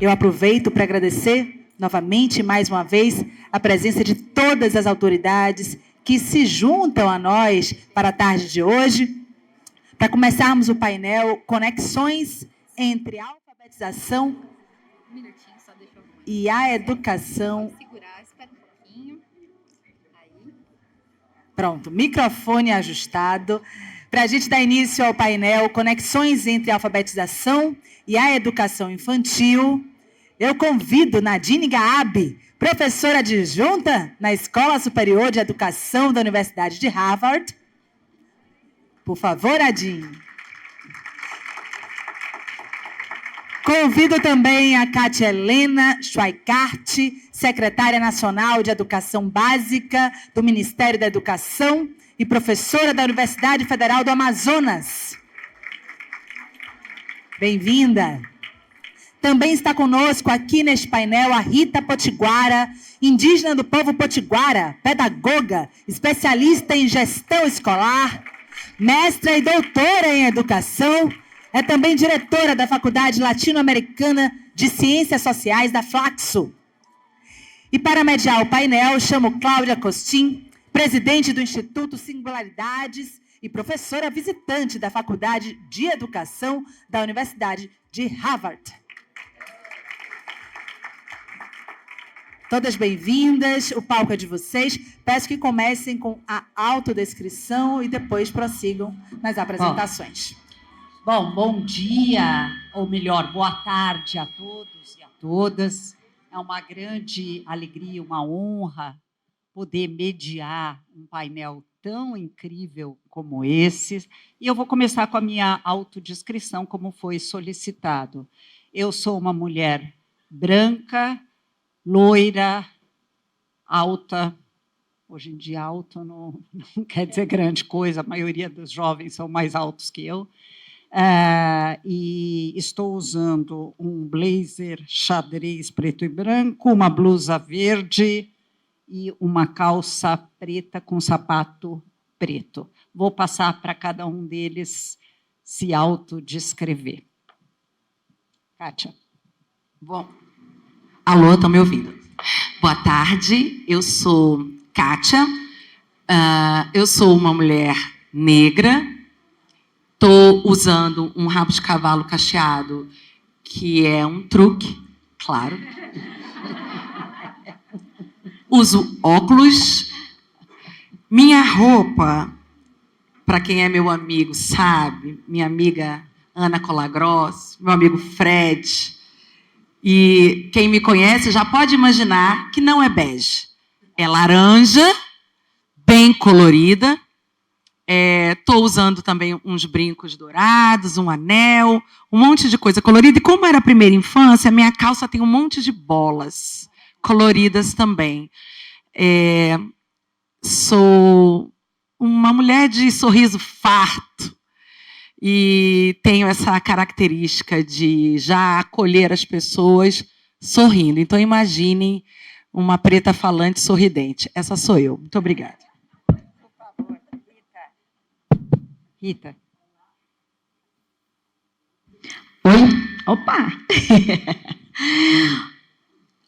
Eu aproveito para agradecer novamente, mais uma vez, a presença de todas as autoridades que se juntam a nós para a tarde de hoje, para começarmos o painel Conexões entre a Alfabetização e a Educação. Pronto, microfone ajustado. Para a gente dar início ao painel Conexões entre a Alfabetização e a Educação Infantil, eu convido Nadine Gaab, professora adjunta na Escola Superior de Educação da Universidade de Harvard. Por favor, Nadine. Convido também a Kátia Helena Schweikart, secretária nacional de Educação Básica do Ministério da Educação e professora da Universidade Federal do Amazonas. Bem-vinda. Também está conosco aqui neste painel a Rita Potiguara, indígena do povo Potiguara, pedagoga, especialista em gestão escolar, mestra e doutora em educação. É também diretora da Faculdade Latino-Americana de Ciências Sociais da Flaxo. E para mediar o painel, chamo Cláudia Costin, presidente do Instituto Singularidades e professora visitante da Faculdade de Educação da Universidade de Harvard. Todas bem-vindas, o palco é de vocês. Peço que comecem com a autodescrição e depois prossigam nas apresentações. Bom dia, ou melhor, boa tarde a todos e a todas. É uma grande alegria, uma honra poder mediar um painel tão incrível como esse. E eu vou começar com a minha autodescrição, como foi solicitado. Eu sou uma mulher branca, loira, alta. Hoje em dia, alto não quer dizer grande coisa, a maioria dos jovens são mais altos que eu. E estou usando um blazer xadrez preto e branco, uma blusa verde e uma calça preta com sapato preto. Vou passar para cada um deles se autodescrever. Kátia. Bom, alô, estão me ouvindo? Boa tarde, eu sou Kátia, eu sou uma mulher negra. Estou usando um rabo de cavalo cacheado, que é um truque, claro. Uso óculos. Minha roupa, para quem é meu amigo sabe, minha amiga Ana Colagross, meu amigo Fred, e quem me conhece já pode imaginar que não é bege. É laranja, bem colorida. Estou usando também uns brincos dourados, um anel, um monte de coisa colorida. E como era a primeira infância, minha calça tem um monte de bolas coloridas também. Sou uma mulher de sorriso farto e tenho essa característica de já acolher as pessoas sorrindo. Então, imaginem uma preta falante sorridente. Essa sou eu. Muito obrigada. Rita. Oi? Opa!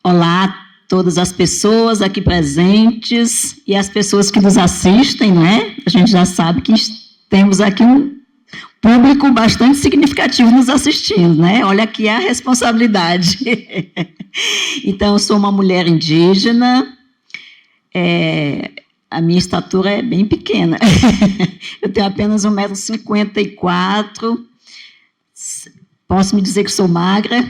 Olá a todas as pessoas aqui presentes e as pessoas que nos assistem, não é? A gente já sabe que temos aqui um público bastante significativo nos assistindo, né? Olha aqui a responsabilidade. Então, eu sou uma mulher indígena, a minha estatura é bem pequena. Eu tenho apenas 1,54 m. Posso me dizer que sou magra.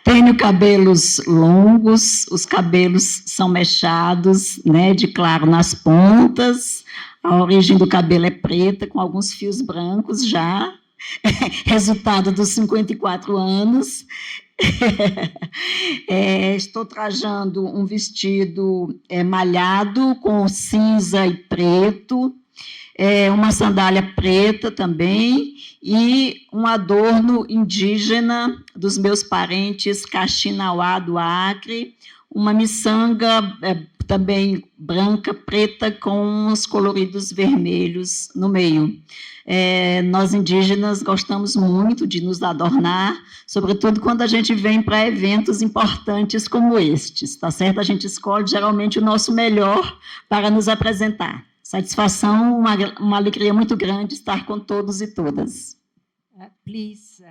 Tenho cabelos longos, os cabelos são mechados, né, de claro nas pontas. A origem do cabelo é preta, com alguns fios brancos já. Resultado dos 54 anos. Estou trajando um vestido malhado com cinza e preto, uma sandália preta também e um adorno indígena dos meus parentes Caxinauá do Acre, uma miçanga também branca, preta, com os coloridos vermelhos no meio. Nós indígenas gostamos muito de nos adornar, sobretudo quando a gente vem para eventos importantes como estes, tá certo? A gente escolhe geralmente o nosso melhor para nos apresentar. Satisfação, uma alegria muito grande estar com todos e todas. Please.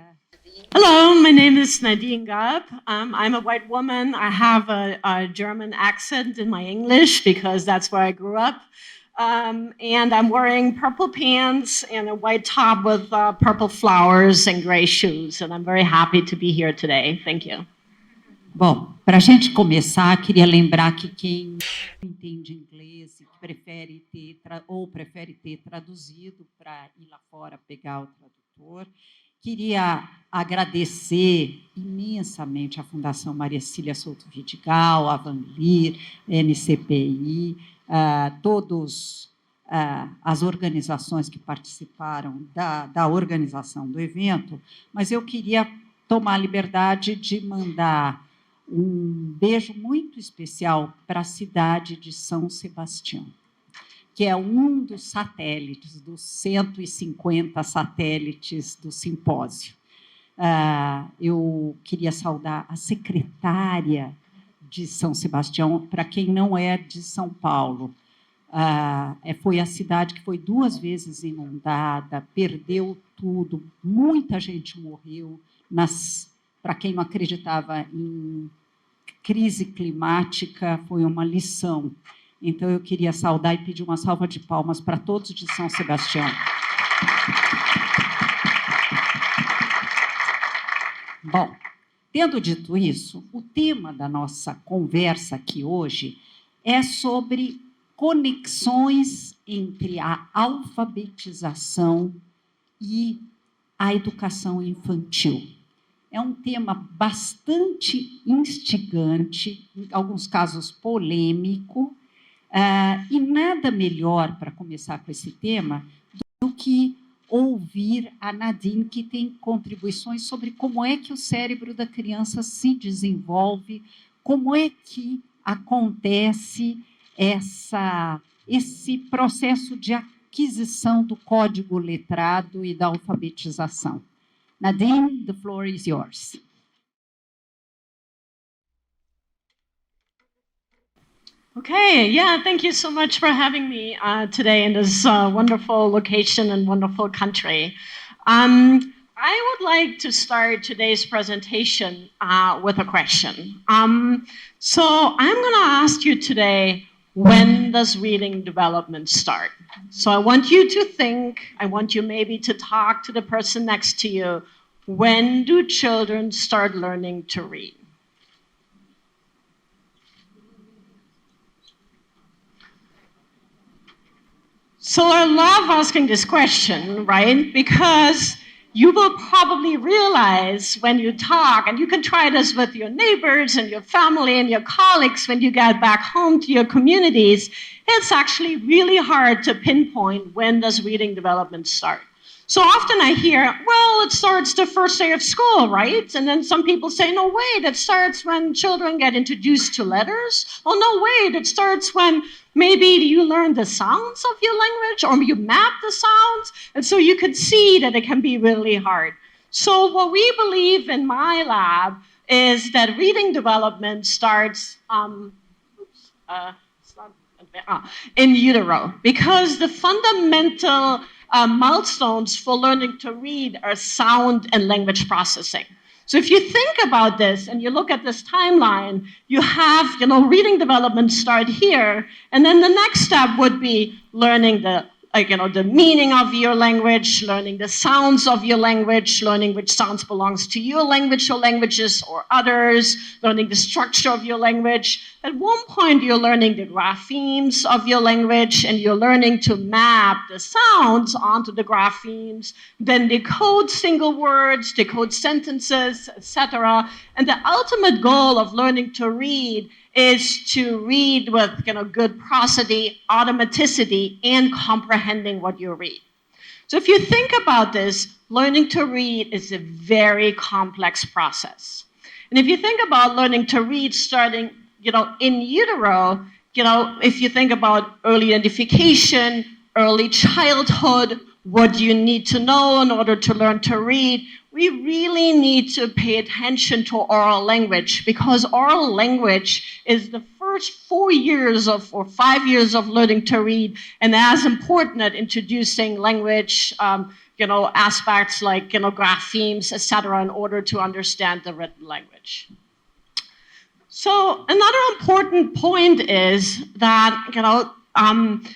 Hello, my name is Nadine Gab. I'm a white woman. I have a German accent in my English because that's where I grew up. And I'm wearing purple pants and a white top with purple flowers and gray shoes. And I'm very happy to be here today. Thank you. Bom, para a gente começar, queria lembrar que quem entende inglês e que prefere ter traduzido para ir lá fora pegar o tradutor, queria agradecer imensamente à Fundação Maria Cília Souto Vidigal, a Vanlir, NCPI, todas as organizações que participaram da organização do evento, mas eu queria tomar a liberdade de mandar um beijo muito especial para a cidade de São Sebastião, que é um dos satélites, dos 150 satélites do simpósio. Eu queria saudar a secretária de São Sebastião, para quem não é de São Paulo. Foi a cidade que foi 2 vezes inundada, perdeu tudo, muita gente morreu. Para quem não acreditava em crise climática, foi uma lição. Então, eu queria saudar e pedir uma salva de palmas para todos de São Sebastião. Bom, tendo dito isso, o tema da nossa conversa aqui hoje é sobre conexões entre a alfabetização e a educação infantil. É um tema bastante instigante, em alguns casos polêmico, e nada melhor para começar com esse tema do que ouvir a Nadine, que tem contribuições sobre como é que o cérebro da criança se desenvolve, como é que acontece esse processo de aquisição do código letrado e da alfabetização. Nadine, the floor is yours. Okay, yeah, thank you so much for having me today in this wonderful location and wonderful country. I would like to start today's presentation with a question. So I'm going to ask you today, when does reading development start? So I want you to think, I want you maybe to talk to the person next to you. When do children start learning to read? So I love asking this question, right? Because you will probably realize when you talk, and you can try this with your neighbors and your family and your colleagues when you get back home to your communities, it's actually really hard to pinpoint when does reading development start. So often I hear, well, it starts the first day of school, right? And then some people say, no, wait, it starts when children get introduced to letters. Oh, no, wait, it starts when maybe you learn the sounds of your language or you map the sounds. And so you could see that it can be really hard. So what we believe in my lab is that reading development starts in utero, because the fundamental milestones for learning to read are sound and language processing. So if you think about this and you look at this timeline, you have, reading development start here, and then the next step would be learning the meaning of your language, learning the sounds of your language, learning which sounds belongs to your language or languages or others, learning the structure of your language. At one point, you're learning the graphemes of your language, and you're learning to map the sounds onto the graphemes, then decode single words, decode sentences, etc. And the ultimate goal of learning to read is to read with good prosody, automaticity, and comprehending what you read. So if you think about this, learning to read is a very complex process. And if you think about learning to read starting in utero, if you think about early identification, early childhood, what do you need to know in order to learn to read? We really need to pay attention to oral language, because oral language is the first 4 years or 5 years of learning to read, and as important at introducing language, aspects like, graphemes, etc., in order to understand the written language. So another important point is that,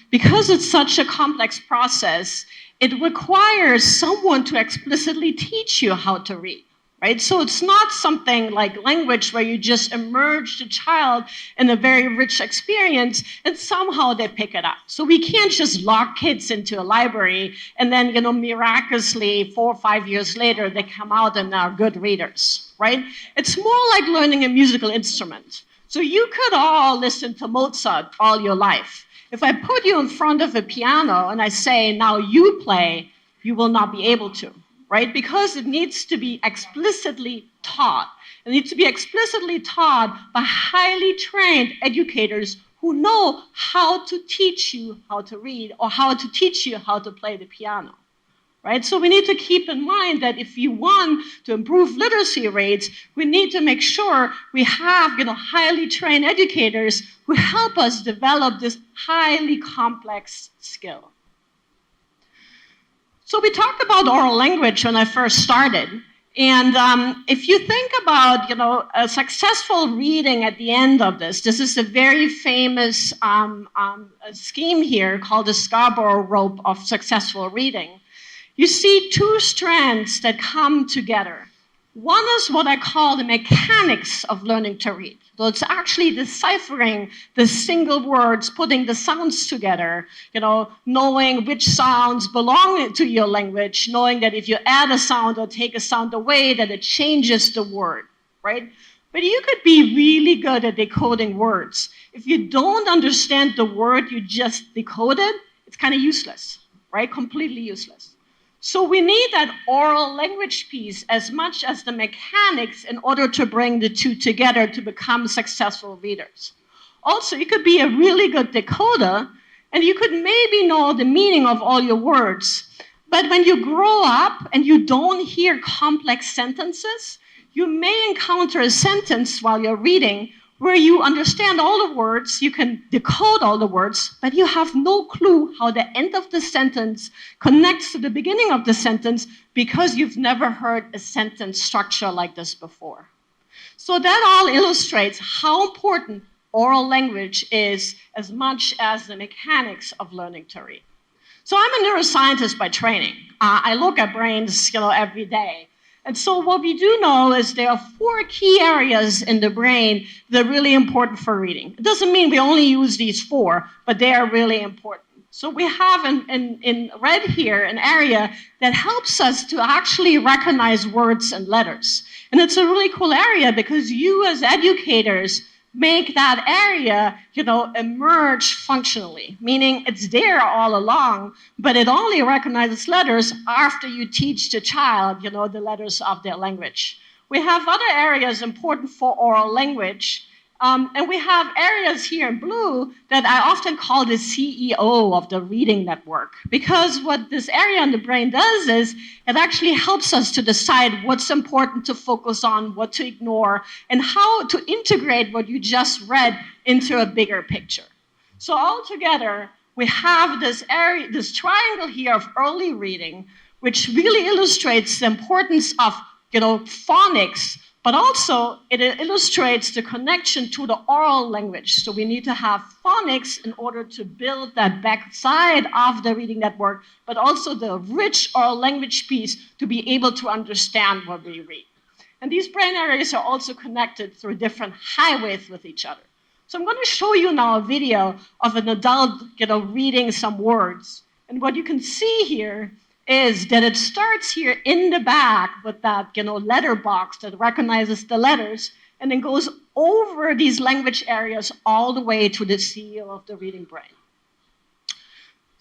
because it's such a complex process, it requires someone to explicitly teach you how to read, right? So it's not something like language where you just immerse the child in a very rich experience and somehow they pick it up. So we can't just lock kids into a library and then, miraculously 4 or 5 years later, they come out and are good readers, right? It's more like learning a musical instrument. So you could all listen to Mozart all your life. If I put you in front of a piano and I say, now you play, you will not be able to, right? Because it needs to be explicitly taught. It needs to be explicitly taught by highly trained educators who know how to teach you how to read or how to teach you how to play the piano. Right? So we need to keep in mind that if you want to improve literacy rates, we need to make sure we have highly trained educators who help us develop this highly complex skill. So we talked about oral language when I first started. And if you think about a successful reading at the end of this is a very famous scheme here called the Scarborough Rope of Successful Reading. You see 2 strands that come together. One is what I call the mechanics of learning to read. So it's actually deciphering the single words, putting the sounds together, knowing which sounds belong to your language, knowing that if you add a sound or take a sound away, that it changes the word, right? But you could be really good at decoding words. If you don't understand the word you just decoded, it's kind of useless, right? Completely useless. So we need that oral language piece as much as the mechanics in order to bring the 2 together to become successful readers. Also, you could be a really good decoder, and you could maybe know the meaning of all your words. But when you grow up and you don't hear complex sentences, you may encounter a sentence while you're reading where you understand all the words, you can decode all the words, but you have no clue how the end of the sentence connects to the beginning of the sentence because you've never heard a sentence structure like this before. So that all illustrates how important oral language is as much as the mechanics of learning to read. So I'm a neuroscientist by training. I look at brains, every day. And so what we do know is there are 4 key areas in the brain that are really important for reading. It doesn't mean we only use these 4, but they are really important. So we have in red here an area that helps us to actually recognize words and letters. And it's a really cool area because you as educators make that area, emerge functionally, meaning it's there all along, but it only recognizes letters after you teach the child, the letters of their language. We have other areas important for oral language, and we have areas here in blue that I often call the CEO of the reading network, because what this area in the brain does is it actually helps us to decide what's important to focus on, what to ignore, and how to integrate what you just read into a bigger picture. So altogether, we have this area, this triangle here of early reading, which really illustrates the importance of phonics, but also it illustrates the connection to the oral language. So we need to have phonics in order to build that backside of the reading network, but also the rich oral language piece to be able to understand what we read. And these brain areas are also connected through different highways with each other. So I'm going to show you now a video of an adult reading some words. And what you can see here is that it starts here in the back with that letter box that recognizes the letters and then goes over these language areas all the way to the CEO of the reading brain.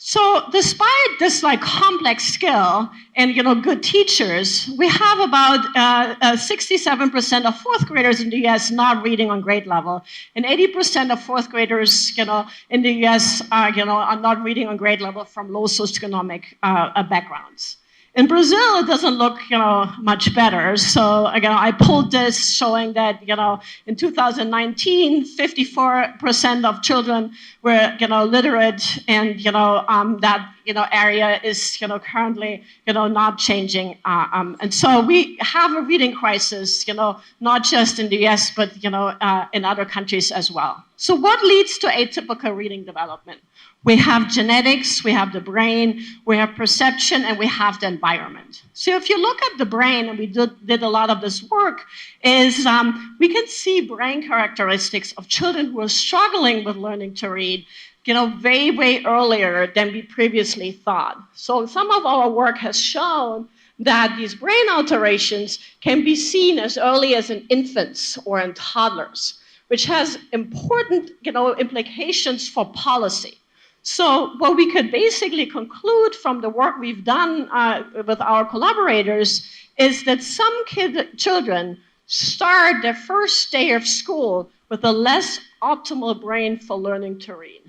So despite this like complex skill and good teachers, we have about 67% of fourth graders in the U.S. not reading on grade level, and 80% of fourth graders in the U.S. are not reading on grade level from low socioeconomic backgrounds. In Brazil, it doesn't look, much better. So, I pulled this showing that, in 2019, 54% of children were, literate, and, that, area is, currently, not changing. And so we have a reading crisis, not just in the US, but, in other countries as well. So what leads to atypical reading development? We have genetics, we have the brain, we have perception, and we have the environment. So if you look at the brain, and we did a lot of this work, is we can see brain characteristics of children who are struggling with learning to read, way, way earlier than we previously thought. So some of our work has shown that these brain alterations can be seen as early as in infants or in toddlers, which has important, implications for policy. So what we could basically conclude from the work we've done with our collaborators is that some children start their first day of school with a less optimal brain for learning to read.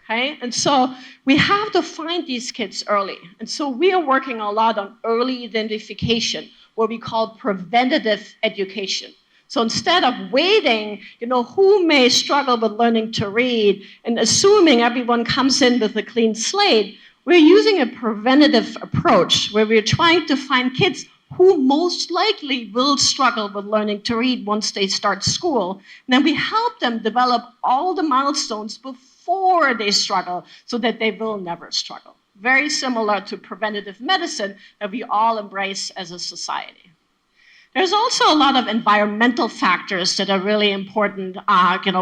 Okay? And so we have to find these kids early. And so we are working a lot on early identification, what we call preventative education. So instead of waiting, who may struggle with learning to read and assuming everyone comes in with a clean slate, we're using a preventative approach where we're trying to find kids who most likely will struggle with learning to read once they start school. And then we help them develop all the milestones before they struggle so that they will never struggle. Very similar to preventative medicine that we all embrace as a society. There's also a lot of environmental factors that are really important,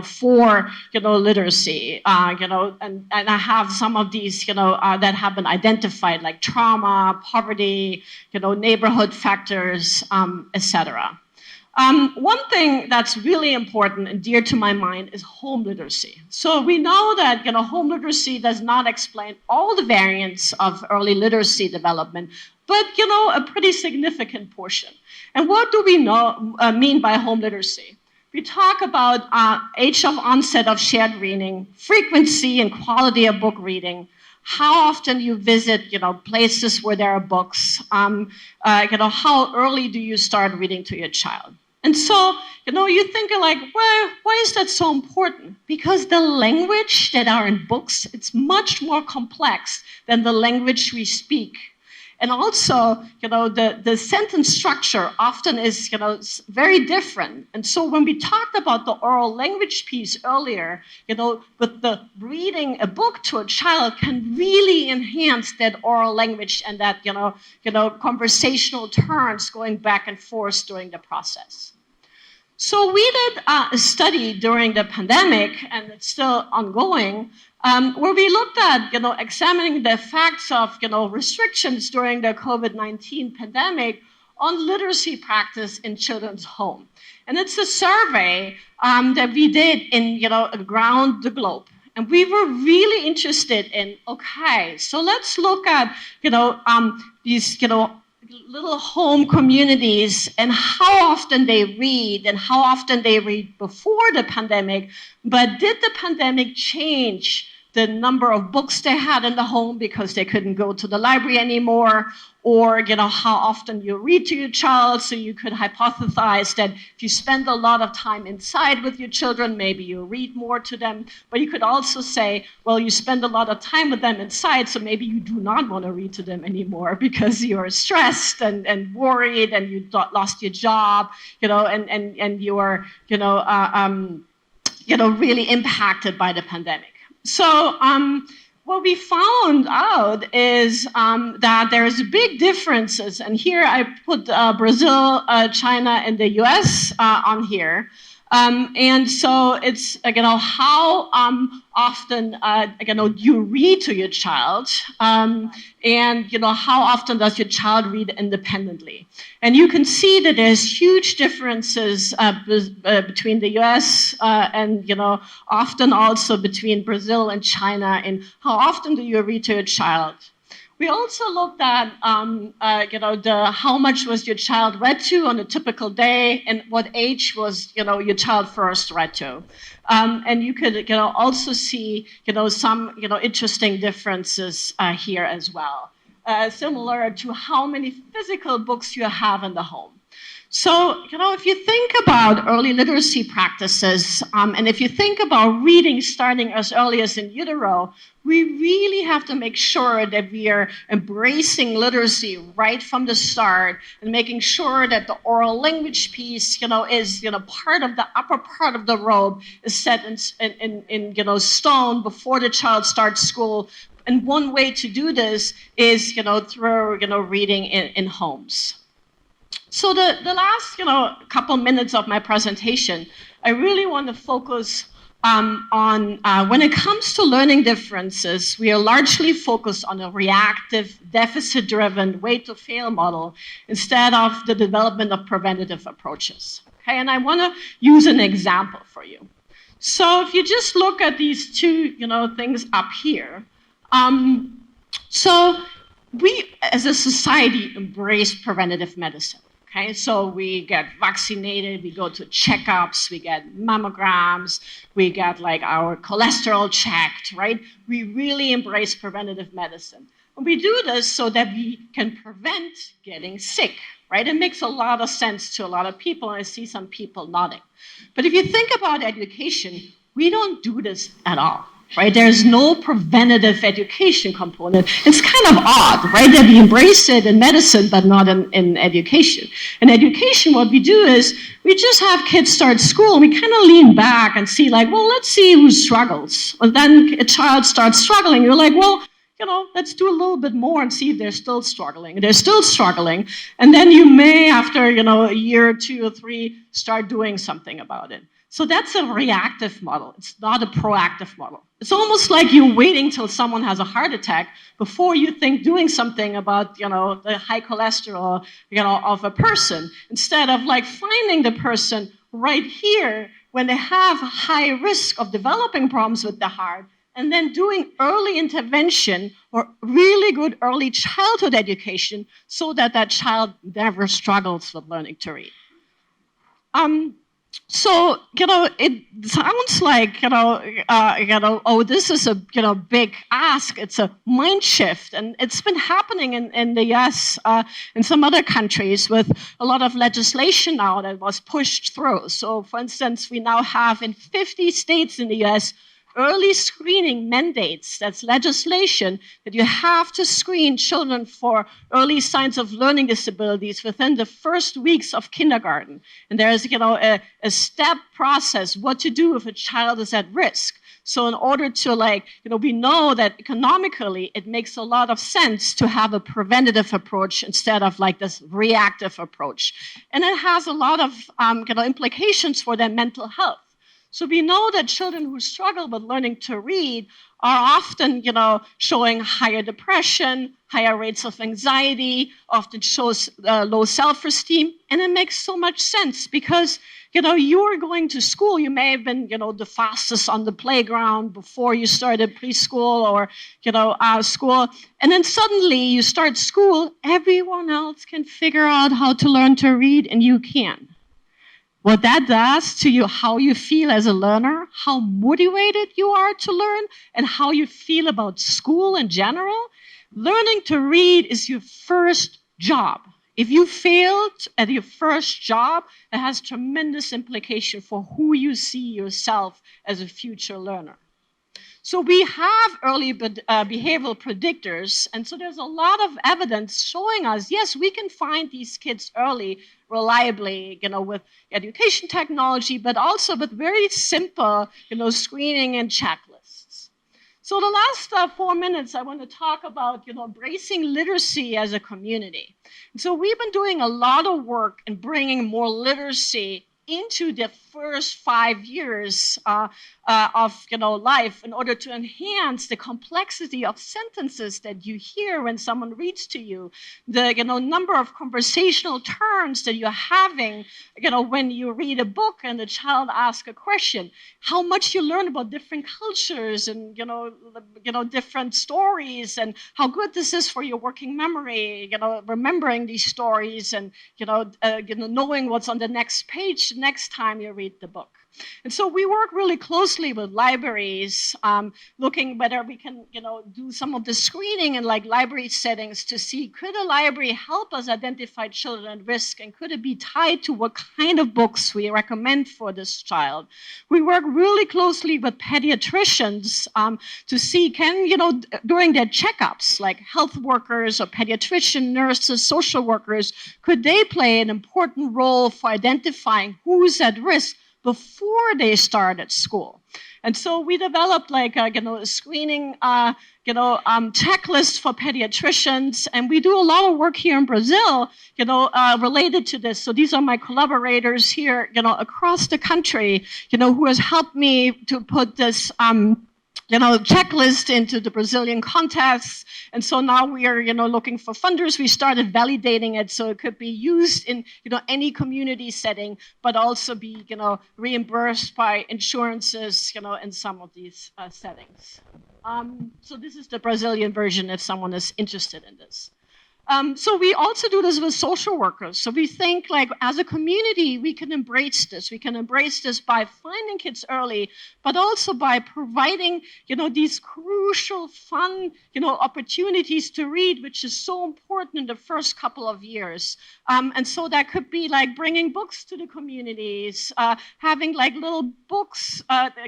for, literacy, and I have some of these, that have been identified, like trauma, poverty, neighborhood factors, etc. One thing that's really important and dear to my mind is home literacy. So we know that, home literacy does not explain all the variants of early literacy development, but, a pretty significant portion. And what do we mean by home literacy? We talk about age of onset of shared reading, frequency and quality of book reading, how often you visit, places where there are books, how early do you start reading to your child? And so, you think like, well, why is that so important? Because the language that are in books, it's much more complex than the language we speak. And also, the sentence structure often is, very different. And so when we talked about the oral language piece earlier, with the reading a book to a child can really enhance that oral language and that, conversational turns going back and forth during the process. So we did a study during the pandemic, and it's still ongoing, where we looked at, examining the effects of, restrictions during the COVID-19 pandemic on literacy practice in children's home. And it's a survey that we did in, around the globe. And we were really interested in, okay, so let's look at, these, little home communities and how often they read and how often they read before the pandemic. But did the pandemic change the number of books they had in the home because they couldn't go to the library anymore? Or, how often you read to your child, so you could hypothesize that if you spend a lot of time inside with your children, maybe you read more to them. But you could also say, well, you spend a lot of time with them inside, so maybe you do not want to read to them anymore because you're stressed and worried and you lost your job, and you are, really impacted by the pandemic. So, what we found out is that there's big differences, and here I put Brazil, China, and the US on here, And so it's, how often, you read to your child, and, how often does your child read independently. And you can see that there's huge differences between the US and, often also between Brazil and China in how often do you read to your child. We also looked at, how much was your child read to on a typical day, and what age was, your child first read to. And you could, also see, some, interesting differences here as well, similar to how many physical books you have in the home. So, if you think about early literacy practices, and if you think about reading starting as early as in utero, we really have to make sure that we are embracing literacy right from the start and making sure that the oral language piece, is, part of the upper part of the robe is set in stone before the child starts school. And one way to do this is, through, reading in homes. So the last, couple minutes of my presentation, I really want to focus on when it comes to learning differences, we are largely focused on a reactive, deficit-driven way-to-fail model instead of the development of preventative approaches. Okay, and I want to use an example for you. So if you just look at these two, things up here, so we as a society embrace preventative medicine. Okay, so we get vaccinated, we go to checkups, we get mammograms, we get like our cholesterol checked, right? We really embrace preventative medicine. And we do this so that we can prevent getting sick, right? It makes a lot of sense to a lot of people, and I see some people nodding. But if you think about education, we don't do this at all. Right? There's no preventative education component. It's kind of odd, right, that we embrace it in medicine, but not in education. In education, what we do is we just have kids start school, and we kind of lean back and see, like, well, let's see who struggles. And then a child starts struggling. You're like, well, let's do a little bit more and see if they're still struggling. They're still struggling. And then you may, after, a year or 2 or 3, start doing something about it. So that's a reactive model. It's not a proactive model. It's almost like you're waiting till someone has a heart attack before you think doing something about, the high cholesterol, of a person, instead of like finding the person right here when they have a high risk of developing problems with the heart, and then doing early intervention or really good early childhood education so that that child never struggles with learning to read. So, it sounds like, oh, this is a, big ask. It's a mind shift. And it's been happening in the US, in some other countries with a lot of legislation now that was pushed through. So, for instance, we now have in 50 states in the US early screening mandates. That's legislation that you have to screen children for early signs of learning disabilities within the first weeks of kindergarten. And there's, a step process, what to do if a child is at risk. So in order to we know that economically it makes a lot of sense to have a preventative approach instead of like this reactive approach. And it has a lot of, implications for their mental health. So we know that children who struggle with learning to read are often, showing higher depression, higher rates of anxiety, often shows low self-esteem. And it makes so much sense because, you're going to school. You may have been, the fastest on the playground before you started preschool or, school. And then suddenly you start school. Everyone else can figure out how to learn to read and you can't. What that does to you, how you feel as a learner, how motivated you are to learn, and how you feel about school in general. Learning to read is your first job. If you failed at your first job, it has tremendous implication for who you see yourself as a future learner. So we have early behavioral predictors, and so there's a lot of evidence showing us, yes, we can find these kids early, reliably, with education technology, but also with very simple, screening and checklists. So the last 4 minutes, I want to talk about, embracing literacy as a community. And so we've been doing a lot of work in bringing more literacy into the first 5 years of life in order to enhance the complexity of sentences that you hear when someone reads to you, the number of conversational turns that you're having when you read a book and the child asks a question, how much you learn about different cultures and different stories, and how good this is for your working memory, remembering these stories and knowing what's on the next page next time you read the book. And so we work really closely with libraries, looking whether we can, do some of the screening in like library settings to see, could a library help us identify children at risk, and could it be tied to what kind of books we recommend for this child? We work really closely with pediatricians to see, during their checkups, like health workers or pediatrician, nurses, social workers, could they play an important role for identifying who's at risk before they start at school? And so we developed like a screening checklist for pediatricians, and we do a lot of work here in Brazil related to this. So these are my collaborators here across the country who has helped me to put this checklist into the Brazilian context. And so now we are, looking for funders. We started validating it so it could be used in, any community setting, but also be, reimbursed by insurances, in some of these settings. So this is the Brazilian version if someone is interested in this. So we also do this with social workers. So we think like as a community, we can embrace this. We can embrace this by finding kids early, but also by providing, these crucial, fun, opportunities to read, which is so important in the first couple of years. And so that could be like bringing books to the communities, having like little books,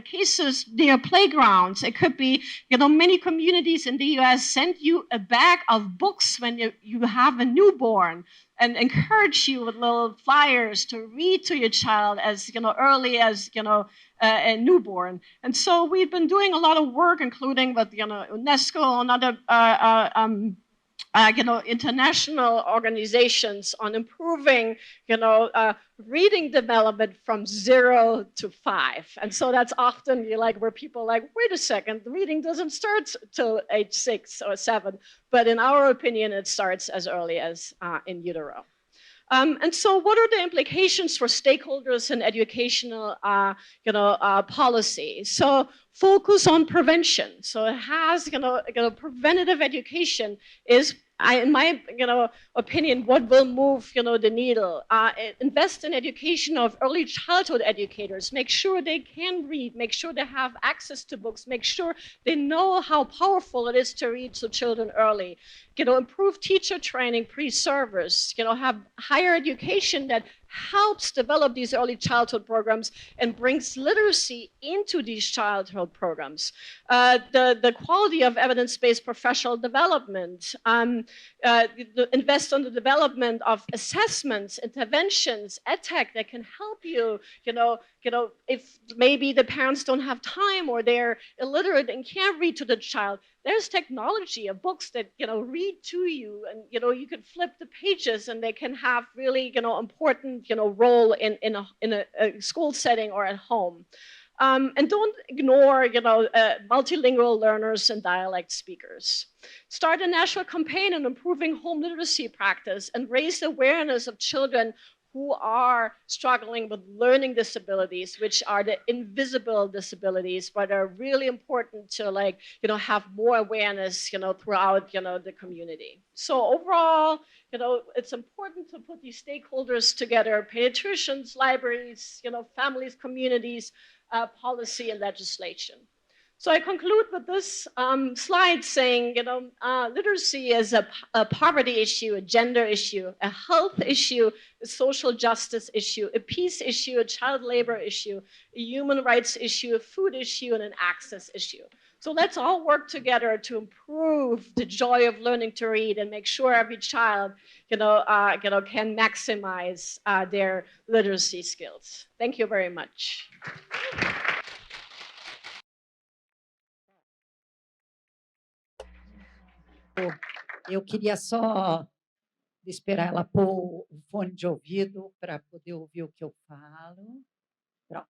cases near playgrounds. It could be, many communities in the US send you a bag of books when you have a newborn, and encourage you with little flyers to read to your child as early as a newborn. And so we've been doing a lot of work, including with UNESCO and other international organizations on improving, reading development from 0 to 5. And so that's often where people are like, wait a second, the reading doesn't start till age 6 or 7. But in our opinion, it starts as early as in utero. And so what are the implications for stakeholders in educational policy? So focus on prevention. So it has, preventative education is, in my opinion, what will move the needle. Invest in education of early childhood educators. Make sure they can read. Make sure they have access to books. Make sure they know how powerful it is to read to children early. Improve teacher training pre-service. Have higher education that helps develop these early childhood programs and brings literacy into these childhood programs. The quality of evidence-based professional development. Invest on the development of assessments, interventions, edtech that can help you, if maybe the parents don't have time or they're illiterate and can't read to the child. There's technology of books that read to you, and you can flip the pages, and they can have really important role in a school setting or at home. And don't ignore multilingual learners and dialect speakers. Start a national campaign on improving home literacy practice and raise awareness of children who are struggling with learning disabilities, which are the invisible disabilities, but are really important to have more awareness, throughout, the community. So overall, it's important to put these stakeholders together: pediatricians, libraries, families, communities, policy, and legislation. So I conclude with this slide saying, literacy is a poverty issue, a gender issue, a health issue, a social justice issue, a peace issue, a child labor issue, a human rights issue, a food issue, and an access issue. So let's all work together to improve the joy of learning to read and make sure every child, can maximize their literacy skills. Thank you very much. Eu queria só esperar ela pôr o fone de ouvido para poder ouvir o que eu falo. Pronto.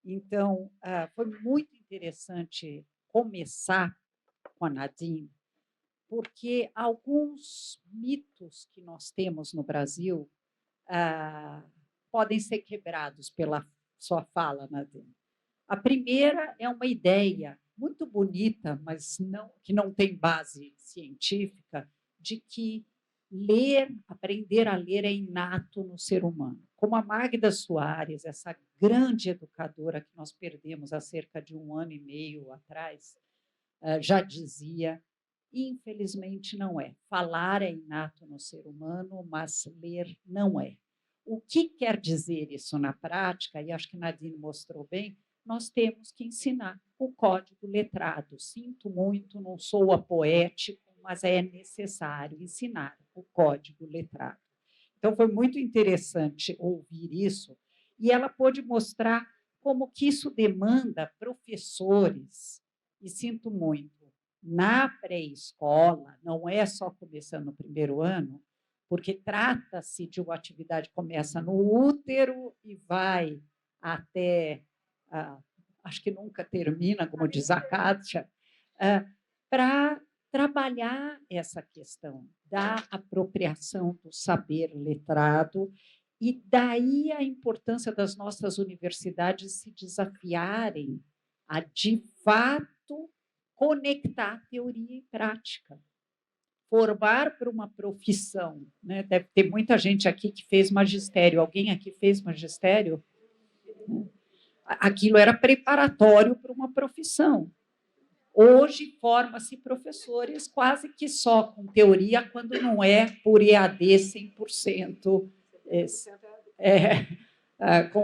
Então, foi muito interessante começar com a Nadine, porque alguns mitos que nós temos no Brasil podem ser quebrados pela sua fala, Nadine. A primeira é uma ideia muito bonita, mas que não tem base científica, de que aprender a ler é inato no ser humano. Como a Magda Soares, essa grande educadora que nós perdemos há cerca de 1 ano e meio atrás, já dizia, infelizmente não é. Falar é inato no ser humano, mas ler não é. O que quer dizer isso na prática? E acho que Nadine mostrou bem, nós temos que ensinar o código letrado. Sinto muito, não sou poético, mas é necessário ensinar o código letrado. Então, foi muito interessante ouvir isso, e ela pôde mostrar como que isso demanda professores, e sinto muito, na pré-escola, não é só começando no 1º ano, porque trata-se de uma atividade que começa no útero e vai até, acho que nunca termina, como diz a Kátia, para trabalhar essa questão da apropriação do saber letrado, e daí a importância das nossas universidades se desafiarem a, de fato, conectar teoria e prática. Formar para uma profissão, né? Deve ter muita gente aqui que fez magistério. Alguém aqui fez magistério? Aquilo era preparatório para uma profissão. Hoje, forma-se professores quase que só com teoria, quando não é por EAD 100%,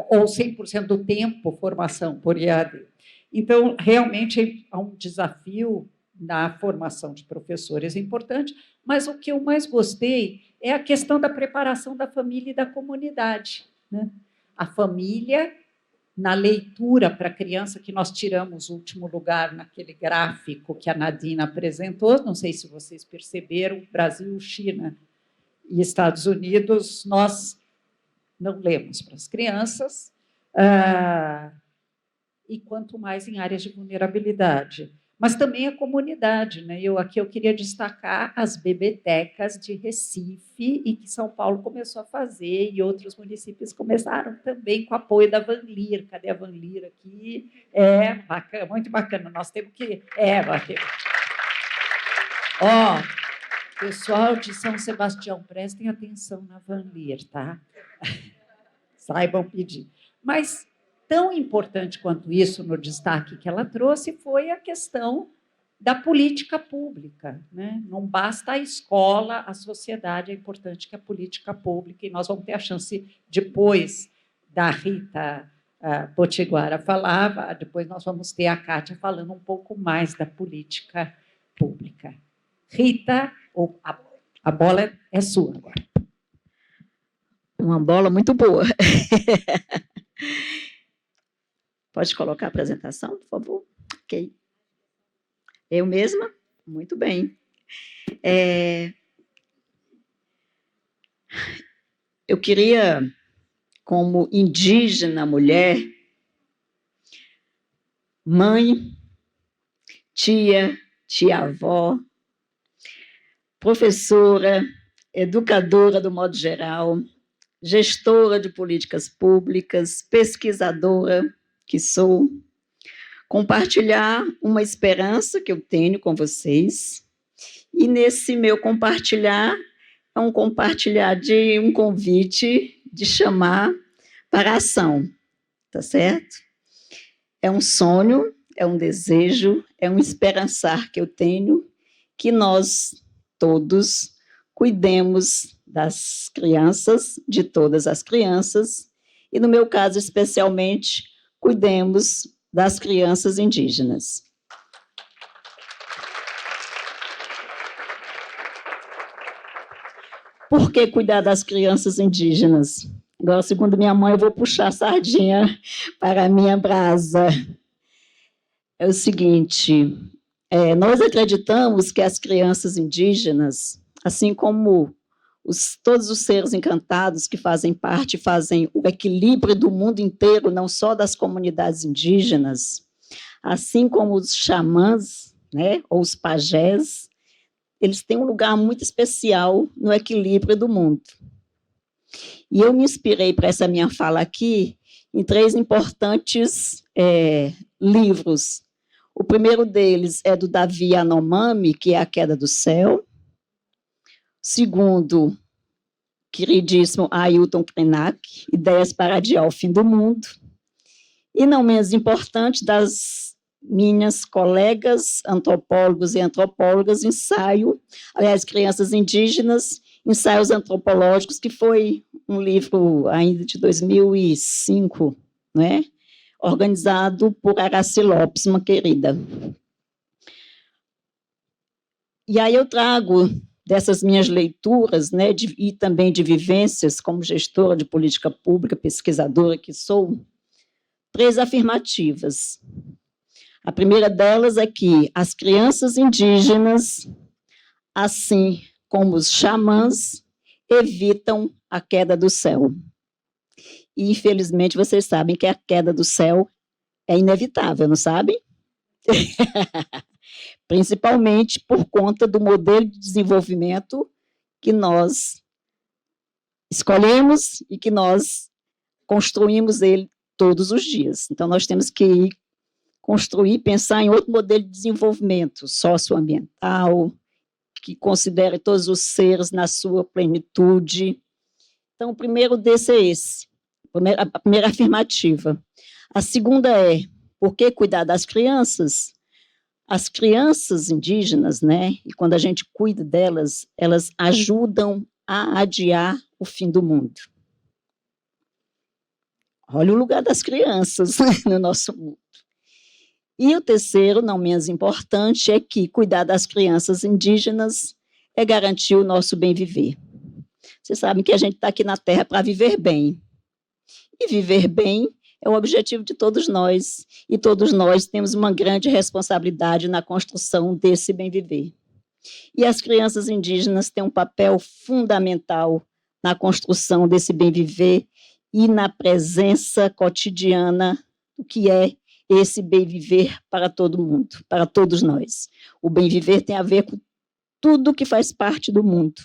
ou 100% do tempo formação por EAD. Então, realmente, há um desafio na formação de professores importante, mas o que eu mais gostei é a questão da preparação da família e da comunidade, né? A família, na leitura para a criança, que nós tiramos o último lugar naquele gráfico que a Nadine apresentou, não sei se vocês perceberam, Brasil, China e Estados Unidos, nós não lemos para as crianças, e quanto mais em áreas de vulnerabilidade. Mas também a comunidade, né? Aqui eu queria destacar as bebetecas de Recife, e que São Paulo começou a fazer, e outros municípios começaram também com apoio da Vanlir. Cadê a Vanlir aqui? Bacana, muito bacana. Nós temos que... pessoal de São Sebastião, prestem atenção na Vanlir, tá? Saibam pedir. Mas tão importante quanto isso, no destaque que ela trouxe, foi a questão da política pública, né? Não basta a escola, a sociedade, é importante que a política pública, e nós vamos ter a chance, depois da Rita Potiguara falava, depois nós vamos ter a Kátia falando um pouco mais da política pública. Rita, a bola é sua agora. Uma bola muito boa. Pode colocar a apresentação, por favor? Ok. Eu mesma? Muito bem. Eu queria, como indígena mulher, mãe, tia-avó, professora, educadora do modo geral, gestora de políticas públicas, pesquisadora, que sou, compartilhar uma esperança que eu tenho com vocês, e nesse meu compartilhar, é um compartilhar de um convite de chamar para a ação, tá certo? É um sonho, é um desejo, é um esperançar que eu tenho, que nós todos cuidemos das crianças, de todas as crianças, e no meu caso especialmente, cuidemos das crianças indígenas. Por que cuidar das crianças indígenas? Agora, segundo minha mãe, eu vou puxar a sardinha para a minha brasa. É o seguinte, nós acreditamos que as crianças indígenas, assim como todos os seres encantados que fazem parte, fazem o equilíbrio do mundo inteiro, não só das comunidades indígenas, assim como os xamãs, né, ou os pajés, eles têm um lugar muito especial no equilíbrio do mundo. E eu me inspirei para essa minha fala aqui em 3 importantes livros. O primeiro deles é do Davi Yanomami, que é A Queda do Céu. Segundo, queridíssimo Ailton Krenak, Ideias para Adiar o Fim do Mundo. E não menos importante, das minhas colegas antropólogos e antropólogas, Crianças Indígenas, Ensaios Antropológicos, que foi um livro ainda de 2005, né? Organizado por Araci Lopes, uma querida. E aí eu trago dessas minhas leituras, né, e também de vivências como gestora de política pública, pesquisadora que sou, 3 afirmativas. A primeira delas é que as crianças indígenas, assim como os xamãs, evitam a queda do céu. E, infelizmente, vocês sabem que a queda do céu é inevitável, não sabem? Principalmente por conta do modelo de desenvolvimento que nós escolhemos e que nós construímos ele todos os dias. Então, nós temos que construir, pensar em outro modelo de desenvolvimento socioambiental, que considere todos os seres na sua plenitude. Então, o primeiro desse é esse, a primeira afirmativa. A segunda é, por que cuidar das crianças? As crianças indígenas, né, e quando a gente cuida delas, elas ajudam a adiar o fim do mundo. Olha o lugar das crianças no nosso mundo. E o terceiro, não menos importante, é que cuidar das crianças indígenas é garantir o nosso bem viver. Vocês sabem que a gente está aqui na Terra para viver bem. E viver bem é o objetivo de todos nós, e todos nós temos uma grande responsabilidade na construção desse bem viver. E as crianças indígenas têm um papel fundamental na construção desse bem viver e na presença cotidiana do que é esse bem viver para todo mundo, para todos nós. O bem viver tem a ver com tudo que faz parte do mundo.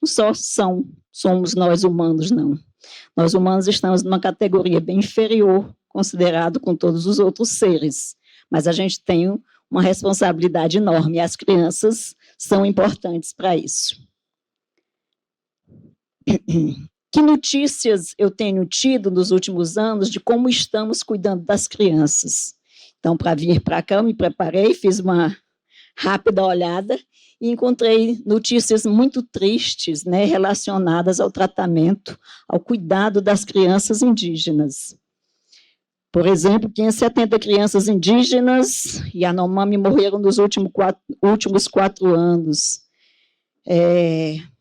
Não só somos nós humanos, não. Nós humanos estamos numa categoria bem inferior, considerado com todos os outros seres, mas a gente tem uma responsabilidade enorme, e as crianças são importantes para isso. Que notícias eu tenho tido nos últimos anos de como estamos cuidando das crianças? Então, para vir para cá, eu me preparei, fiz uma rápida olhada e encontrei notícias muito tristes, né, relacionadas ao tratamento, ao cuidado das crianças indígenas. Por exemplo, 570 crianças indígenas Yanomami morreram nos últimos 4 anos.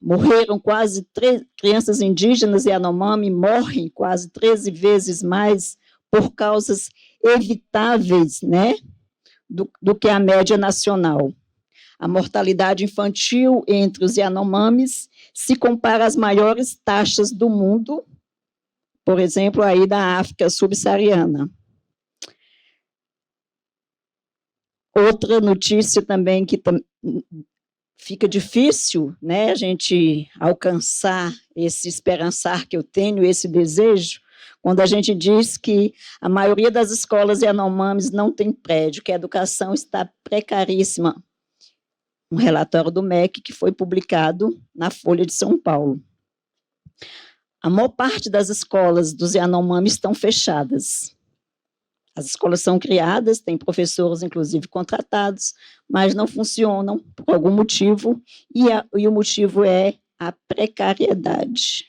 Morreram quase crianças indígenas Yanomami morrem quase 13 vezes mais por causas evitáveis, né, do que a média nacional. A mortalidade infantil entre os Yanomamis se compara às maiores taxas do mundo, por exemplo, aí da África subsaariana. Outra notícia também que fica difícil, né, a gente alcançar esse esperançar que eu tenho, esse desejo, quando a gente diz que a maioria das escolas Yanomamis não tem prédio, que a educação está precaríssima. Um relatório do MEC que foi publicado na Folha de São Paulo. A maior parte das escolas dos Yanomami estão fechadas. As escolas são criadas, tem professores, inclusive, contratados, mas não funcionam por algum motivo, e o motivo é a precariedade.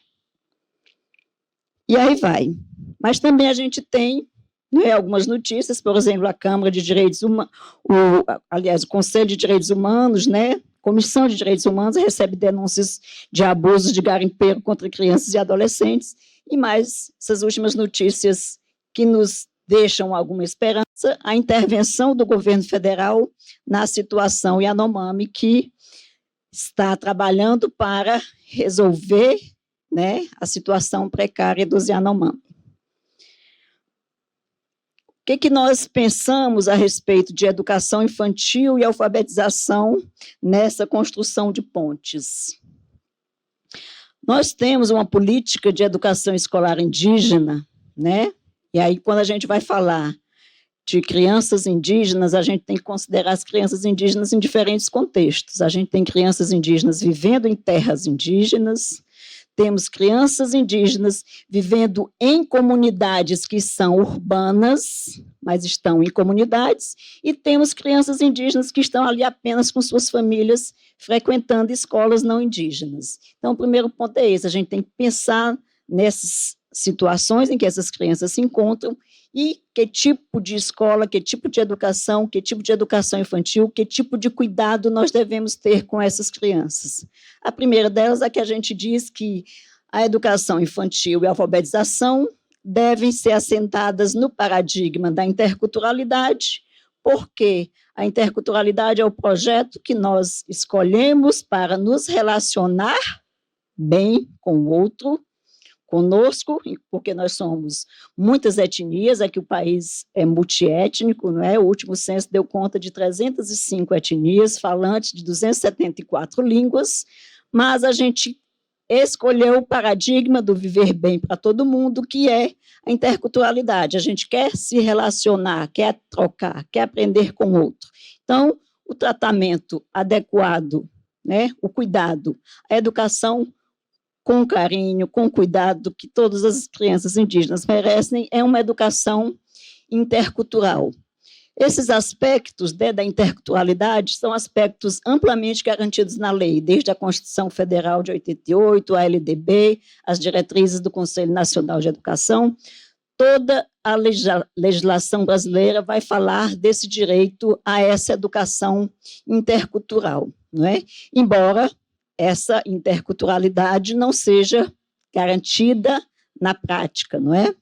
E aí vai. Mas também a gente tem, né, algumas notícias, por exemplo, a Câmara de Direitos Humanos, o Conselho de Direitos Humanos, né, Comissão de Direitos Humanos, recebe denúncias de abusos de garimpeiro contra crianças e adolescentes, e mais essas últimas notícias que nos deixam alguma esperança, a intervenção do governo federal na situação Yanomami, que está trabalhando para resolver, né, a situação precária dos Yanomami. O que nós pensamos a respeito de educação infantil e alfabetização nessa construção de pontes? Nós temos uma política de educação escolar indígena, né? E aí, quando a gente vai falar de crianças indígenas, a gente tem que considerar as crianças indígenas em diferentes contextos. A gente tem crianças indígenas vivendo em terras indígenas, temos crianças indígenas vivendo em comunidades que são urbanas, mas estão em comunidades, e temos crianças indígenas que estão ali apenas com suas famílias, frequentando escolas não indígenas. Então, o primeiro ponto é esse, a gente tem que pensar nessas situações em que essas crianças se encontram e que tipo de escola, que tipo de educação infantil, que tipo de cuidado nós devemos ter com essas crianças. A primeira delas é que a gente diz que a educação infantil e a alfabetização devem ser assentadas no paradigma da interculturalidade, porque a interculturalidade é o projeto que nós escolhemos para nos relacionar bem com o outro, conosco, porque nós somos muitas etnias, aqui o país é multiétnico, não é? O último censo deu conta de 305 etnias, falantes de 274 línguas, mas a gente escolheu o paradigma do viver bem para todo mundo, que é a interculturalidade. A gente quer se relacionar, quer trocar, quer aprender com o outro. Então, o tratamento adequado, né? O cuidado, a educação com carinho, com cuidado, que todas as crianças indígenas merecem, é uma educação intercultural. Esses aspectos da interculturalidade são aspectos amplamente garantidos na lei, desde a Constituição Federal de 88, a LDB, as diretrizes do Conselho Nacional de Educação. Toda a legislação brasileira vai falar desse direito a essa educação intercultural, não é? Embora essa interculturalidade não seja garantida na prática, não é?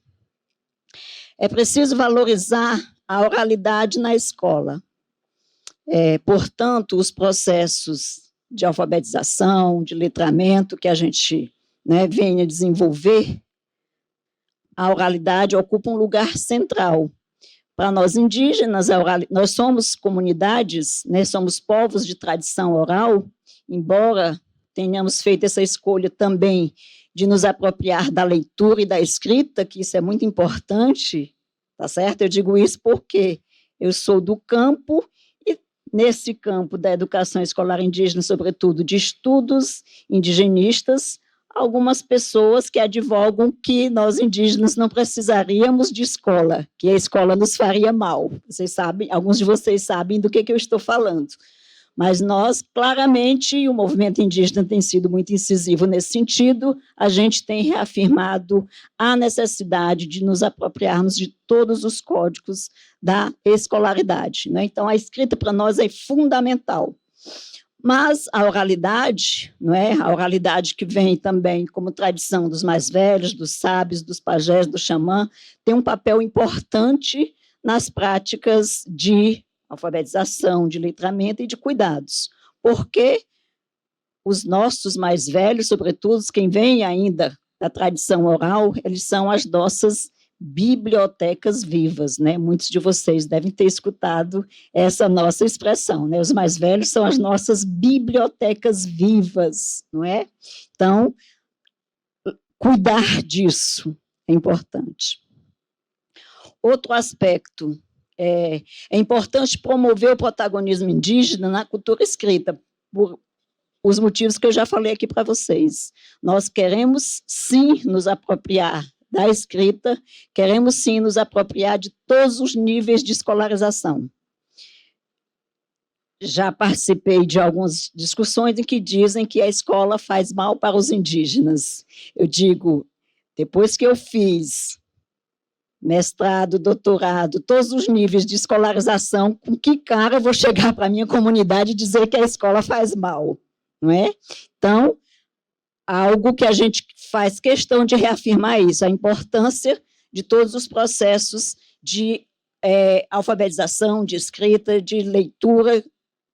É preciso valorizar a oralidade na escola. Portanto, os processos de alfabetização, de letramento que a gente, né, venha desenvolver, a oralidade ocupa um lugar central. Para nós indígenas, nós somos comunidades, né, somos povos de tradição oral, embora tenhamos feito essa escolha também de nos apropriar da leitura e da escrita, que isso é muito importante, tá certo? Eu digo isso porque eu sou do campo e nesse campo da educação escolar indígena, sobretudo de estudos indigenistas, algumas pessoas que advogam que nós indígenas não precisaríamos de escola, que a escola nos faria mal. Vocês sabem, alguns de vocês sabem do que eu estou falando. Mas nós, claramente, o movimento indígena tem sido muito incisivo nesse sentido, a gente tem reafirmado a necessidade de nos apropriarmos de todos os códigos da escolaridade, né? Então, a escrita para nós é fundamental. Mas a oralidade, não é? A oralidade que vem também como tradição dos mais velhos, dos sábios, dos pajés, do xamã, tem um papel importante nas práticas de alfabetização, de letramento e de cuidados, porque os nossos mais velhos, sobretudo quem vem ainda da tradição oral, eles são as nossas bibliotecas vivas, né? Muitos de vocês devem ter escutado essa nossa expressão, né? Os mais velhos são as nossas bibliotecas vivas, não é? Então, cuidar disso é importante. Outro aspecto, é importante promover o protagonismo indígena na cultura escrita, por os motivos que eu já falei aqui para vocês. Nós queremos, sim, nos apropriar da escrita, queremos, sim, nos apropriar de todos os níveis de escolarização. Já participei de algumas discussões em que dizem que a escola faz mal para os indígenas. Eu digo, depois que eu fiz mestrado, doutorado, todos os níveis de escolarização, com que cara eu vou chegar para a minha comunidade e dizer que a escola faz mal, não é? Então, algo que a gente faz questão de reafirmar isso, a importância de todos os processos de alfabetização, de escrita, de leitura,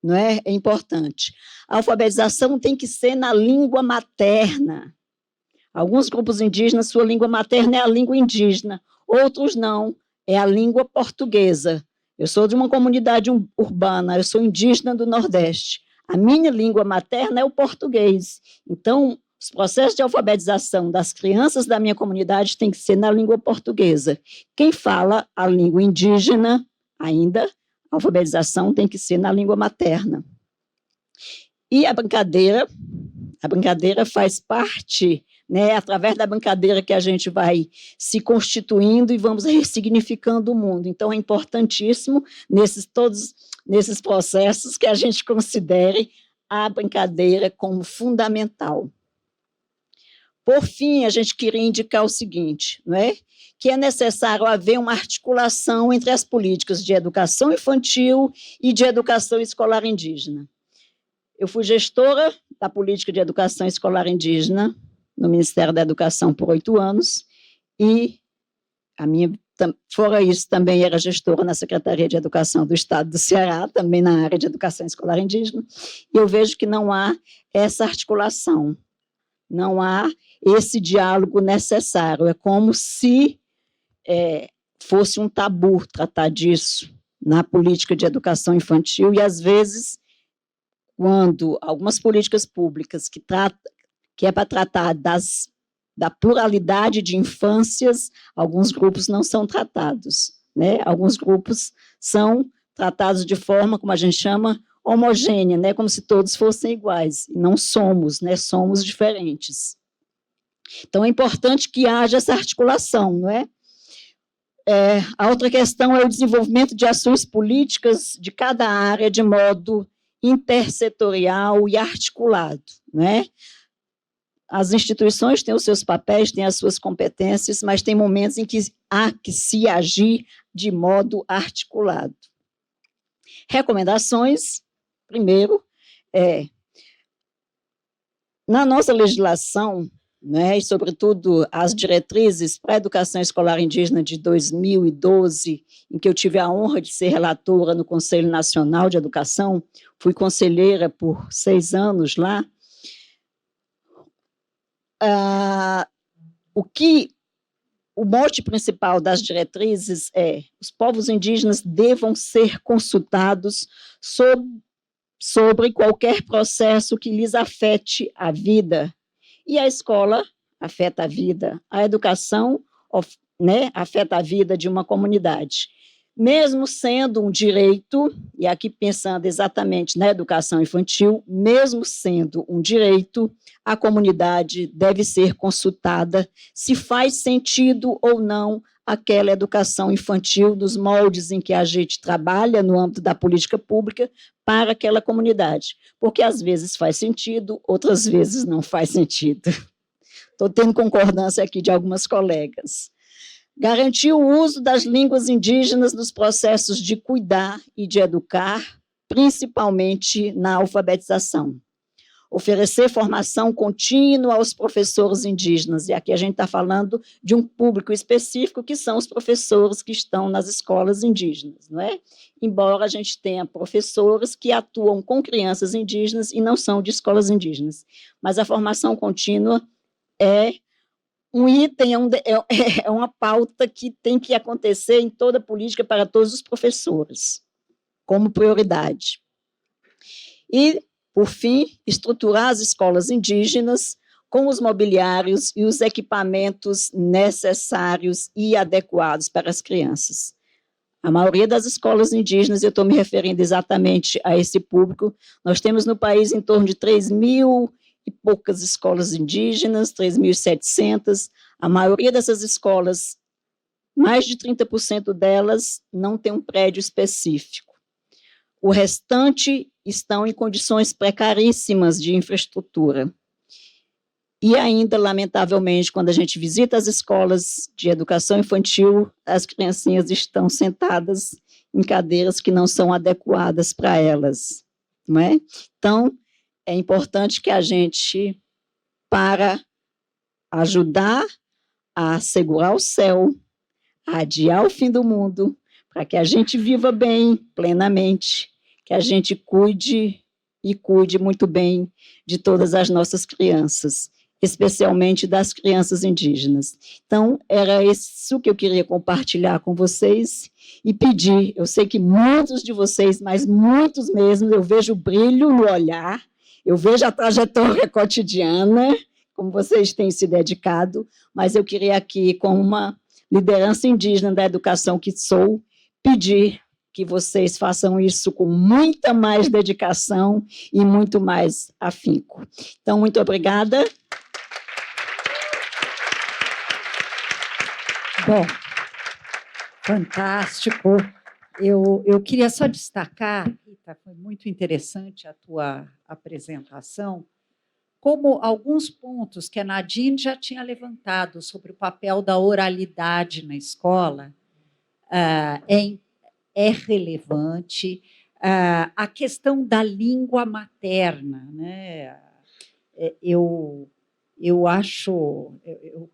não é? É importante. A alfabetização tem que ser na língua materna. Alguns grupos indígenas, sua língua materna é a língua indígena, outros não, é a língua portuguesa. Eu sou de uma comunidade urbana, eu sou indígena do Nordeste. A minha língua materna é o português. Então, os processos de alfabetização das crianças da minha comunidade têm que ser na língua portuguesa. Quem fala a língua indígena, ainda, a alfabetização tem que ser na língua materna. E a brincadeira faz parte, né, através da brincadeira que a gente vai se constituindo e vamos ressignificando o mundo. Então, é importantíssimo, todos nesses processos, que a gente considere a brincadeira como fundamental. Por fim, a gente queria indicar o seguinte, não é? Que é necessário haver uma articulação entre as políticas de educação infantil e de educação escolar indígena. Eu fui gestora da política de educação escolar indígena no Ministério da Educação por 8 anos e fora isso, também era gestora na Secretaria de Educação do Estado do Ceará, também na área de educação escolar indígena, e eu vejo que não há essa articulação, não há esse diálogo necessário. É como se fosse um tabu tratar disso na política de educação infantil, e, às vezes, quando algumas políticas públicas que é para tratar da pluralidade de infâncias, alguns grupos não são tratados, né? Alguns grupos são tratados de forma, como a gente chama, homogênea, né? Como se todos fossem iguais, e não somos, né? Somos diferentes. Então, é importante que haja essa articulação, não é? A outra questão é o desenvolvimento de ações políticas de cada área de modo intersetorial e articulado, não é? As instituições têm os seus papéis, têm as suas competências, mas tem momentos em que há que se agir de modo articulado. Recomendações, primeiro, na nossa legislação, né, e, sobretudo, as diretrizes para a educação escolar indígena de 2012, em que eu tive a honra de ser relatora no Conselho Nacional de Educação, fui conselheira por 6 anos lá. O mote principal das diretrizes é: os povos indígenas devam ser consultados sobre qualquer processo que lhes afete a vida. E a escola afeta a vida, a educação, né, afeta a vida de uma comunidade. Mesmo sendo um direito, e aqui pensando exatamente na educação infantil, mesmo sendo um direito, a comunidade deve ser consultada se faz sentido ou não aquela educação infantil nos moldes em que a gente trabalha no âmbito da política pública para aquela comunidade, porque às vezes faz sentido, outras vezes não faz sentido. Estou tendo concordância aqui de algumas colegas. Garantir o uso das línguas indígenas nos processos de cuidar e de educar, principalmente na alfabetização. Oferecer formação contínua aos professores indígenas, e aqui a gente está falando de um público específico, que são os professores que estão nas escolas indígenas, não é? Embora a gente tenha professores que atuam com crianças indígenas e não são de escolas indígenas, mas a formação contínua é um item, é uma pauta que tem que acontecer em toda a política para todos os professores, como prioridade. E, por fim, estruturar as escolas indígenas com os mobiliários e os equipamentos necessários e adequados para as crianças. A maioria das escolas indígenas, eu estou me referindo exatamente a esse público, nós temos no país em torno de 3.000 e poucas escolas indígenas, 3.700. A maioria dessas escolas, mais de 30% delas, não tem um prédio específico. O restante estão em condições precaríssimas de infraestrutura. E ainda, lamentavelmente, quando a gente visita as escolas de educação infantil, as criancinhas estão sentadas em cadeiras que não são adequadas para elas, não é? Então, é importante que a gente, para ajudar a assegurar o céu, a adiar o fim do mundo, para que a gente viva bem, plenamente, que que a gente cuide muito bem de todas as nossas crianças, especialmente das crianças indígenas. Então, era isso que eu queria compartilhar com vocês e pedir. Eu sei que muitos de vocês, mas muitos mesmo, eu vejo o brilho no olhar, eu vejo a trajetória cotidiana, como vocês têm se dedicado, mas eu queria aqui, como uma liderança indígena da educação que sou, pedir que vocês façam isso com muita mais dedicação e muito mais afinco. Então, muito obrigada. Bom, fantástico. Eu queria só destacar, Rita, foi muito interessante a tua apresentação, como alguns pontos que a Nadine já tinha levantado sobre o papel da oralidade na escola é relevante. A questão da língua materna, né? Eu acho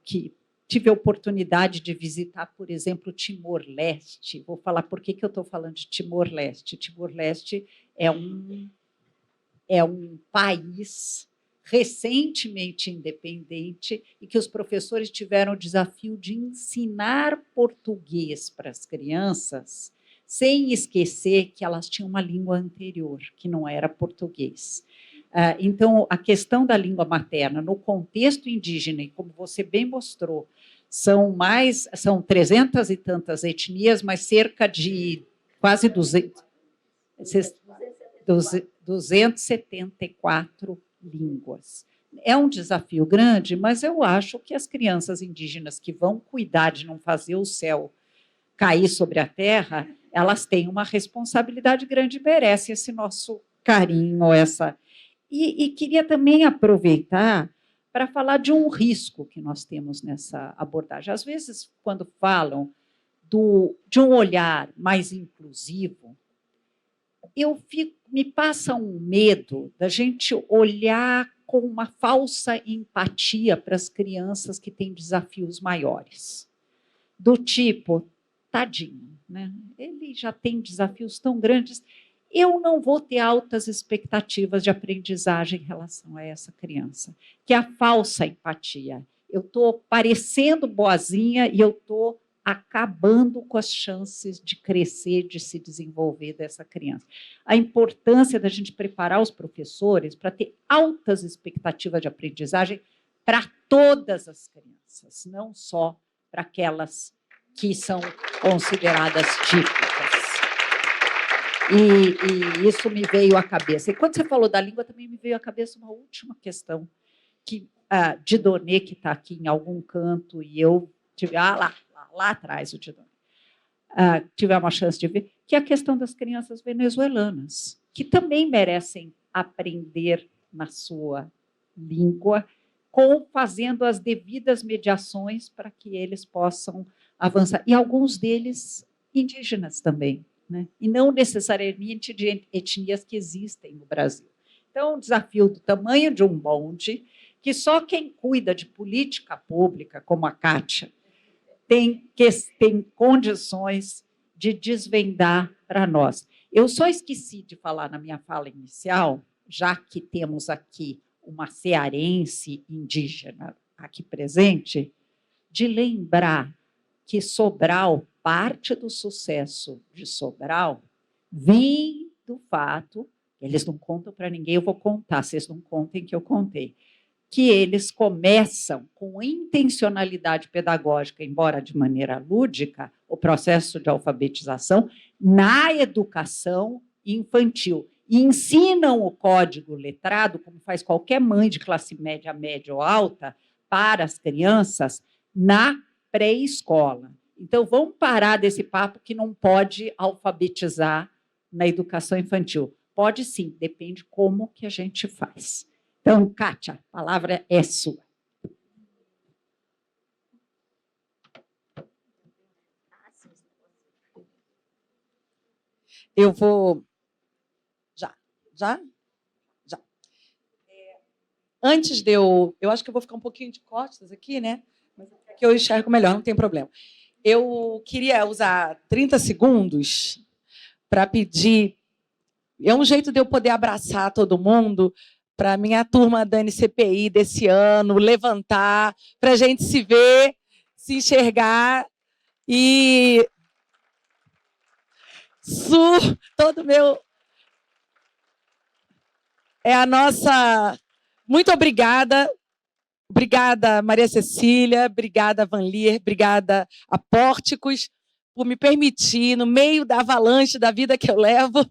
que tive a oportunidade de visitar, por exemplo, Timor-Leste. Vou falar por que eu estou falando de Timor-Leste. Timor-Leste é um país recentemente independente e que os professores tiveram o desafio de ensinar português para as crianças, sem esquecer que elas tinham uma língua anterior, que não era português. Então, a questão da língua materna, no contexto indígena, e como você bem mostrou, são 300 e tantas etnias, mas cerca de quase 274 línguas. É um desafio grande, mas eu acho que as crianças indígenas que vão cuidar de não fazer o céu cair sobre a terra, elas têm uma responsabilidade grande, merecem esse nosso carinho, essa... E queria também aproveitar para falar de um risco que nós temos nessa abordagem. Às vezes, quando falam de um olhar mais inclusivo, me passa um medo da gente olhar com uma falsa empatia para as crianças que têm desafios maiores. Do tipo, tadinho, né? Ele já tem desafios tão grandes, eu não vou ter altas expectativas de aprendizagem em relação a essa criança, que é a falsa empatia. Eu estou parecendo boazinha e eu estou acabando com as chances de crescer, de se desenvolver dessa criança. A importância da gente preparar os professores para ter altas expectativas de aprendizagem para todas as crianças, não só para aquelas que são consideradas típicas. E isso me veio à cabeça. E quando você falou da língua, também me veio à cabeça uma última questão, que Dieudonné, que está aqui em algum canto, e eu tive... lá atrás, o Dieudonné. Tive uma chance de ver, que é a questão das crianças venezuelanas, que também merecem aprender na sua língua, fazendo as devidas mediações para que eles possam avançar. E alguns deles indígenas também, né? E não necessariamente de etnias que existem no Brasil. Então, um desafio do tamanho de um bonde, que só quem cuida de política pública, como a Kátia, tem condições de desvendar para nós. Eu só esqueci de falar na minha fala inicial, já que temos aqui uma cearense indígena aqui presente, de lembrar que Sobral, parte do sucesso de Sobral, vem do fato, eles não contam para ninguém, eu vou contar, vocês não contem que eu contei, que eles começam com intencionalidade pedagógica, embora de maneira lúdica, o processo de alfabetização na educação infantil. E ensinam o código letrado, como faz qualquer mãe de classe média, média ou alta, para as crianças na pré-escola. Então, vamos parar desse papo que não pode alfabetizar na educação infantil. Pode sim, depende como que a gente faz. Então, Kátia, a palavra é sua. Eu vou... Já? Antes de eu acho que eu vou ficar um pouquinho de costas aqui, né? Mas aqui eu enxergo melhor, não tem problema. Eu queria usar 30 segundos para pedir É um jeito de eu poder abraçar todo mundo, para a minha turma da NCPI desse ano, levantar, para a gente se ver, se enxergar e todo meu... É a nossa... Muito obrigada. Obrigada, Maria Cecília, obrigada, Vanlier, obrigada a Pórticos, por me permitir, no meio da avalanche da vida que eu levo,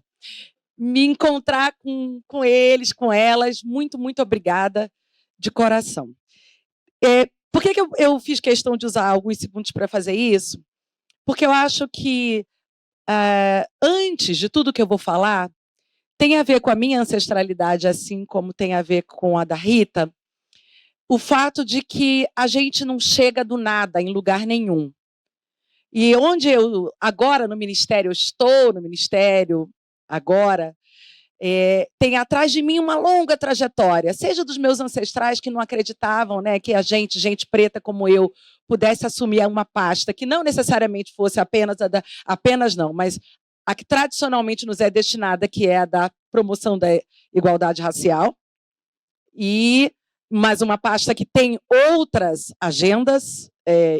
me encontrar com eles, com elas. Muito, muito obrigada, de coração. Por que eu fiz questão de usar alguns segundos para fazer isso? Porque eu acho que, antes de tudo que eu vou falar, tem a ver com a minha ancestralidade, assim como tem a ver com a da Rita, o fato de que a gente não chega do nada em lugar nenhum. E onde eu, agora no Ministério, eu estou no Ministério, agora, tem atrás de mim uma longa trajetória, seja dos meus ancestrais que não acreditavam, né, que a gente preta como eu, pudesse assumir uma pasta que não necessariamente fosse apenas não, mas a que tradicionalmente nos é destinada, que é a da promoção da igualdade racial, mas uma pasta que tem outras agendas,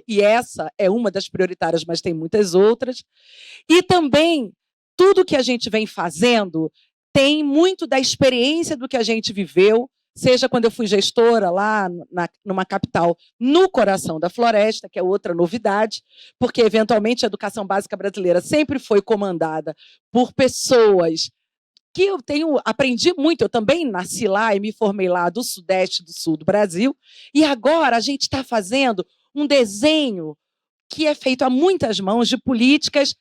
e essa é uma das prioritárias, mas tem muitas outras. E também, tudo que a gente vem fazendo tem muito da experiência do que a gente viveu, seja quando eu fui gestora lá numa capital, no coração da floresta, que é outra novidade, porque, eventualmente, a educação básica brasileira sempre foi comandada por pessoas que eu aprendi muito. Eu também nasci lá e me formei lá do Sudeste e do Sul do Brasil, e agora a gente está fazendo um desenho que é feito a muitas mãos de políticas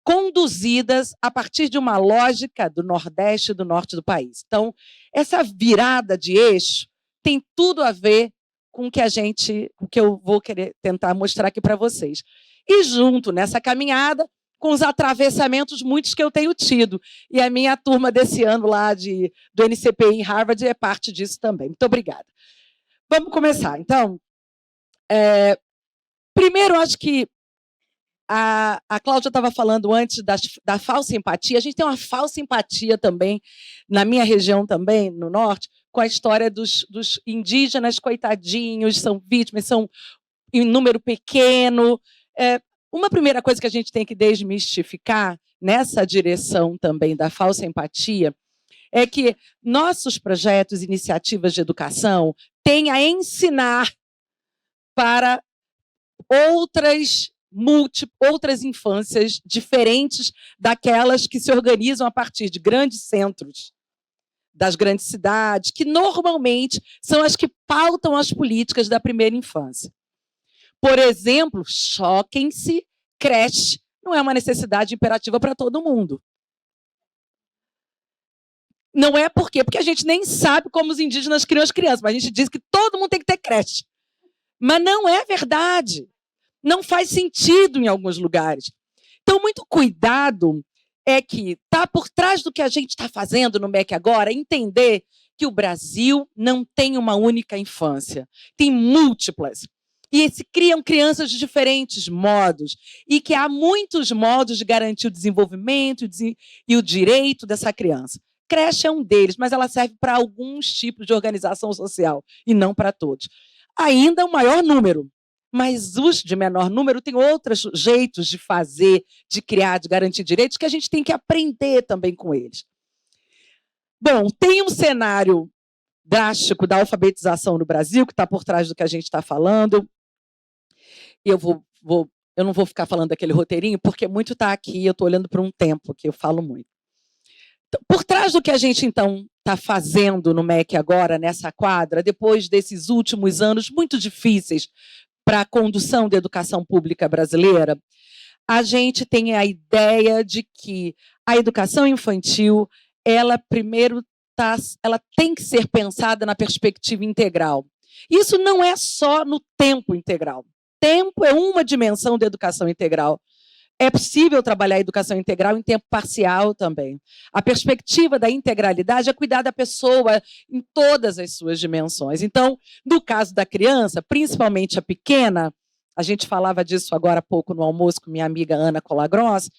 conduzidas a partir de uma lógica do Nordeste e do Norte do país. Então, essa virada de eixo tem tudo a ver com o que eu vou querer tentar mostrar aqui para vocês. E junto nessa caminhada, com os atravessamentos muitos que eu tenho tido. E a minha turma desse ano lá do NCPI em Harvard é parte disso também. Muito obrigada. Vamos começar. Então, primeiro, acho que a Cláudia estava falando antes da falsa empatia. A gente tem uma falsa empatia também, na minha região também, no Norte, com a história dos indígenas, coitadinhos, são vítimas, são em número pequeno. Uma primeira coisa que a gente tem que desmistificar, nessa direção também da falsa empatia, é que nossos projetos e iniciativas de educação têm a ensinar para outras infâncias diferentes daquelas que se organizam a partir de grandes centros, das grandes cidades, que normalmente são as que pautam as políticas da primeira infância. Por exemplo, choquem-se, creche não é uma necessidade imperativa para todo mundo. Não é porque a gente nem sabe como os indígenas criam as crianças, mas a gente diz que todo mundo tem que ter creche. Mas não é verdade. Não faz sentido em alguns lugares. Então, muito cuidado que está por trás do que a gente está fazendo no MEC agora, entender que o Brasil não tem uma única infância, tem múltiplas. E se criam crianças de diferentes modos, e que há muitos modos de garantir o desenvolvimento e o direito dessa criança. Creche é um deles, mas ela serve para alguns tipos de organização social, e não para todos. Ainda o maior número, mas os de menor número têm outros jeitos de fazer, de criar, de garantir direitos, que a gente tem que aprender também com eles. Bom, tem um cenário drástico da alfabetização no Brasil, que está por trás do que a gente está falando. Eu não vou ficar falando daquele roteirinho, porque muito está aqui, eu estou olhando para um tempo que eu falo muito. Então, por trás do que a gente, então, está fazendo no MEC agora, nessa quadra, depois desses últimos anos muito difíceis para a condução da educação pública brasileira, a gente tem a ideia de que a educação infantil, ela primeiro ela tem que ser pensada na perspectiva integral. Isso não é só no tempo integral. Tempo é uma dimensão da educação integral. É possível trabalhar a educação integral em tempo parcial também. A perspectiva da integralidade é cuidar da pessoa em todas as suas dimensões. Então, no caso da criança, principalmente a pequena, a gente falava disso agora há pouco no almoço com minha amiga Ana Colagross,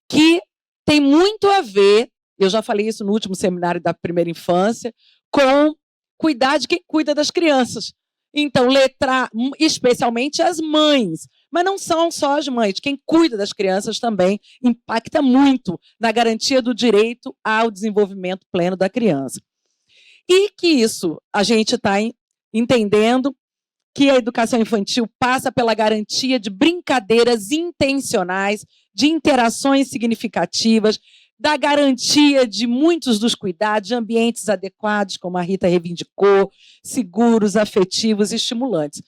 que tem muito a ver eu já falei isso no último seminário da primeira infância, com cuidar de quem cuida das crianças. Então, letrar especialmente as mães, mas não são só as mães, quem cuida das crianças também impacta muito na garantia do direito ao desenvolvimento pleno da criança. E que isso a gente está entendendo que a educação infantil passa pela garantia de brincadeiras intencionais, de interações significativas, da garantia de muitos dos cuidados, de ambientes adequados, como a Rita reivindicou, seguros, afetivos e estimulantes.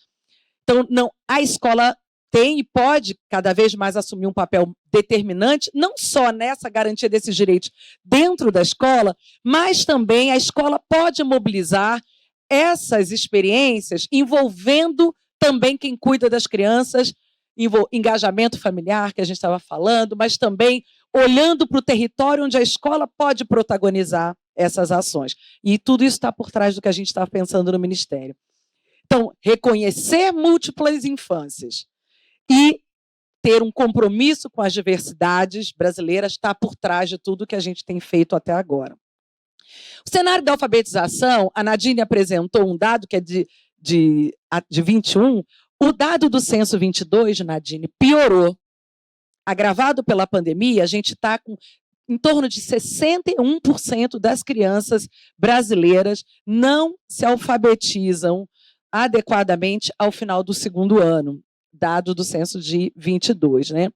Então, a escola tem e pode cada vez mais assumir um papel determinante, não só nessa garantia desses direitos dentro da escola, mas também a escola pode mobilizar essas experiências envolvendo também quem cuida das crianças, engajamento familiar, que a gente estava falando, mas também olhando para o território onde a escola pode protagonizar essas ações. E tudo isso está por trás do que a gente está pensando no Ministério. Então, reconhecer múltiplas infâncias e ter um compromisso com as diversidades brasileiras está por trás de tudo que a gente tem feito até agora. O cenário da alfabetização, a Nadine apresentou um dado que é de 21, o dado do censo 22, Nadine, piorou. Agravado pela pandemia, a gente está com em torno de 61% das crianças brasileiras não se alfabetizam adequadamente ao final do segundo ano, dado do censo de 22, né?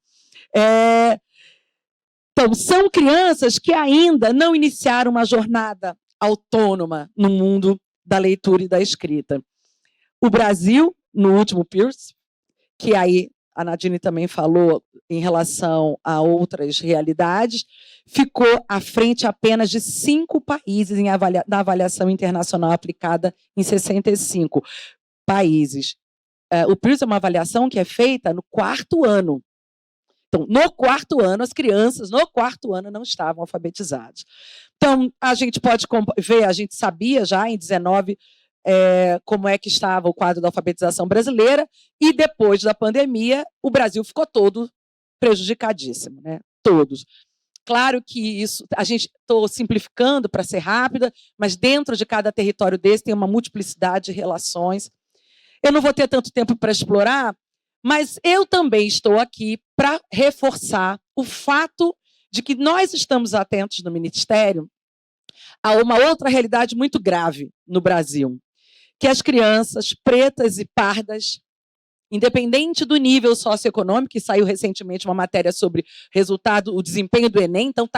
Então, são crianças que ainda não iniciaram uma jornada autônoma no mundo da leitura e da escrita. O Brasil, no último PIRS, que aí a Nadine também falou em relação a outras realidades, ficou à frente apenas de 5 países na avaliação internacional aplicada em 65 países. O PIRS é uma avaliação que é feita no 4º ano. Então, no 4º ano, as crianças no 4º ano não estavam alfabetizadas. Então, a gente pode ver, a gente sabia já em 19 como é que estava o quadro da alfabetização brasileira, e depois da pandemia, o Brasil ficou todo prejudicadíssimo, né? Todos. Claro que isso, a gente estou simplificando para ser rápida, mas dentro de cada território desse tem uma multiplicidade de relações. Eu não vou ter tanto tempo para explorar, mas eu também estou aqui para reforçar o fato de que nós estamos atentos no Ministério a uma outra realidade muito grave no Brasil, que as crianças pretas e pardas, independente do nível socioeconômico, que saiu recentemente uma matéria sobre resultado, o desempenho do Enem, então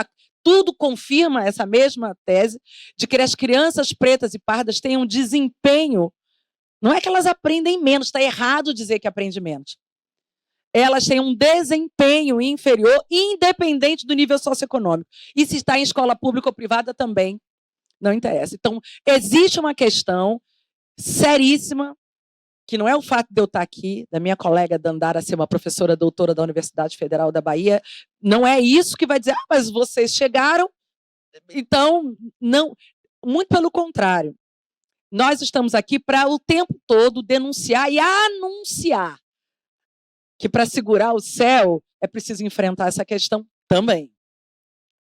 tudo confirma essa mesma tese de que as crianças pretas e pardas têm um desempenho. Não é que elas aprendem menos, está errado dizer que aprendem menos. Elas têm um desempenho inferior, independente do nível socioeconômico. E se está em escola pública ou privada também não interessa. Então, existe uma questão seríssima, que não é o fato de eu estar aqui, da minha colega Dandara ser uma professora doutora da Universidade Federal da Bahia, não é isso que vai dizer, mas vocês chegaram, então, não. Muito pelo contrário. Nós estamos aqui para o tempo todo denunciar e anunciar que para segurar o céu é preciso enfrentar essa questão também.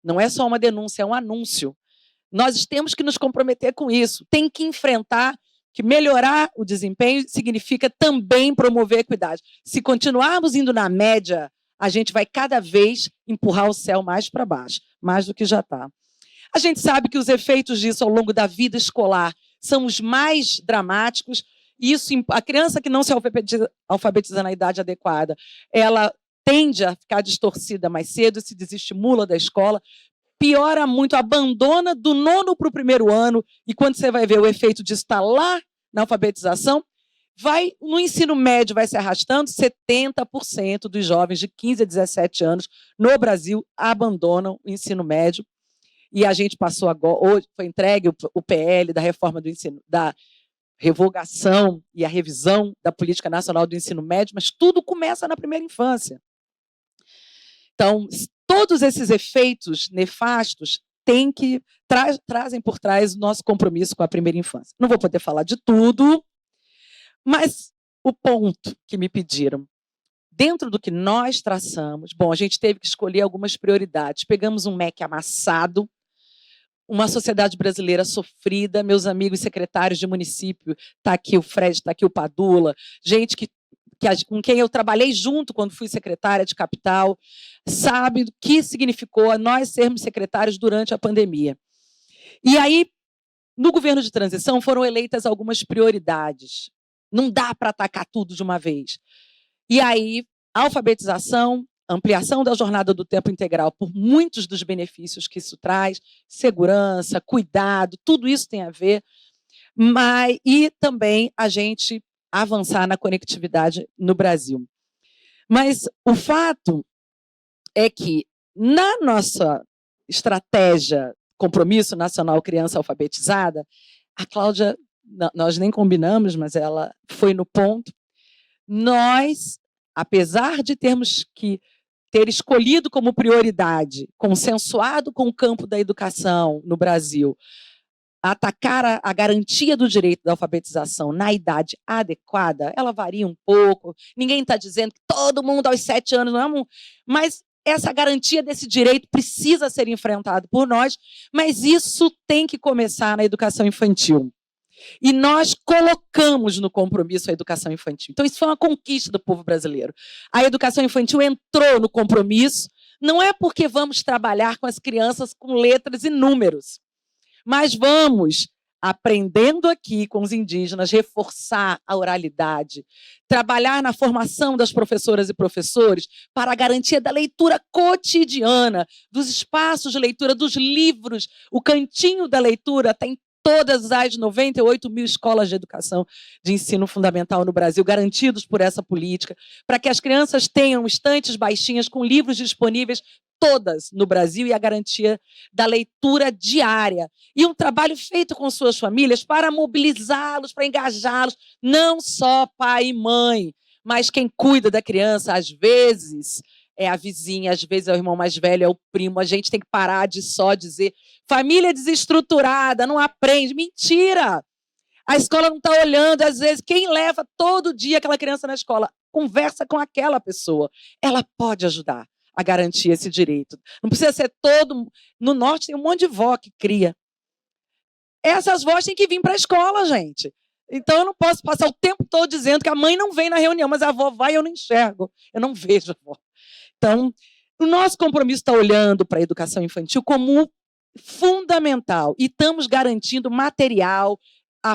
Não é só uma denúncia, é um anúncio. Nós temos que nos comprometer com isso. Tem que enfrentar que melhorar o desempenho significa também promover a equidade. Se continuarmos indo na média, a gente vai cada vez empurrar o céu mais para baixo, mais do que já está. A gente sabe que os efeitos disso ao longo da vida escolar são os mais dramáticos. Isso, a criança que não se alfabetiza na idade adequada, ela tende a ficar distorcida mais cedo, se desestimula da escola, piora muito, abandona do 9º para o 1º ano, e quando você vai ver o efeito disso está lá na alfabetização, no ensino médio vai se arrastando, 70% dos jovens de 15 a 17 anos no Brasil abandonam o ensino médio, e a gente passou agora, hoje foi entregue o PL da reforma do ensino, da revogação e a revisão da Política Nacional do Ensino Médio, mas tudo começa na primeira infância. Então, todos esses efeitos nefastos trazem por trás o nosso compromisso com a primeira infância. Não vou poder falar de tudo, mas o ponto que me pediram, dentro do que nós traçamos, bom, a gente teve que escolher algumas prioridades. Pegamos um MEC amassado, uma sociedade brasileira sofrida, meus amigos secretários de município, está aqui o Fred, está aqui o Padula, gente com quem eu trabalhei junto quando fui secretária de capital, sabe o que significou nós sermos secretários durante a pandemia. E aí, no governo de transição, foram eleitas algumas prioridades. Não dá para atacar tudo de uma vez. E aí, alfabetização, ampliação da jornada do tempo integral, por muitos dos benefícios que isso traz, segurança, cuidado, tudo isso tem a ver, e também a gente avançar na conectividade no Brasil. Mas o fato é que, na nossa estratégia Compromisso Nacional Criança Alfabetizada, a Cláudia, nós nem combinamos, mas ela foi no ponto, nós, apesar de termos que ter escolhido como prioridade, consensuado com o campo da educação no Brasil, atacar a garantia do direito da alfabetização na idade adequada, ela varia um pouco. Ninguém está dizendo que todo mundo aos 7 anos não é mas essa garantia desse direito precisa ser enfrentada por nós, mas isso tem que começar na educação infantil. E nós colocamos no compromisso a educação infantil. Então, isso foi uma conquista do povo brasileiro. A educação infantil entrou no compromisso, não é porque vamos trabalhar com as crianças com letras e números, mas vamos, aprendendo aqui com os indígenas, reforçar a oralidade, trabalhar na formação das professoras e professores para a garantia da leitura cotidiana, dos espaços de leitura, dos livros. O cantinho da leitura tem todas as 98 mil escolas de educação de ensino fundamental no Brasil, garantidos por essa política, para que as crianças tenham estantes baixinhas com livros disponíveis todas no Brasil e a garantia da leitura diária. E um trabalho feito com suas famílias para mobilizá-los, para engajá-los, não só pai e mãe, mas quem cuida da criança, às vezes é a vizinha, às vezes é o irmão mais velho, é o primo. A gente tem que parar de só dizer família desestruturada, não aprende. Mentira! A escola não está olhando, às vezes, quem leva todo dia aquela criança na escola, conversa com aquela pessoa. Ela pode ajudar a garantir esse direito. Não precisa ser todo... No norte tem um monte de vó que cria. Essas vós têm que vir para a escola, gente. Então, eu não posso passar o tempo todo dizendo que a mãe não vem na reunião, mas a avó vai e eu não enxergo. Eu não vejo a avó. Então, o nosso compromisso está olhando para a educação infantil como fundamental e estamos garantindo material,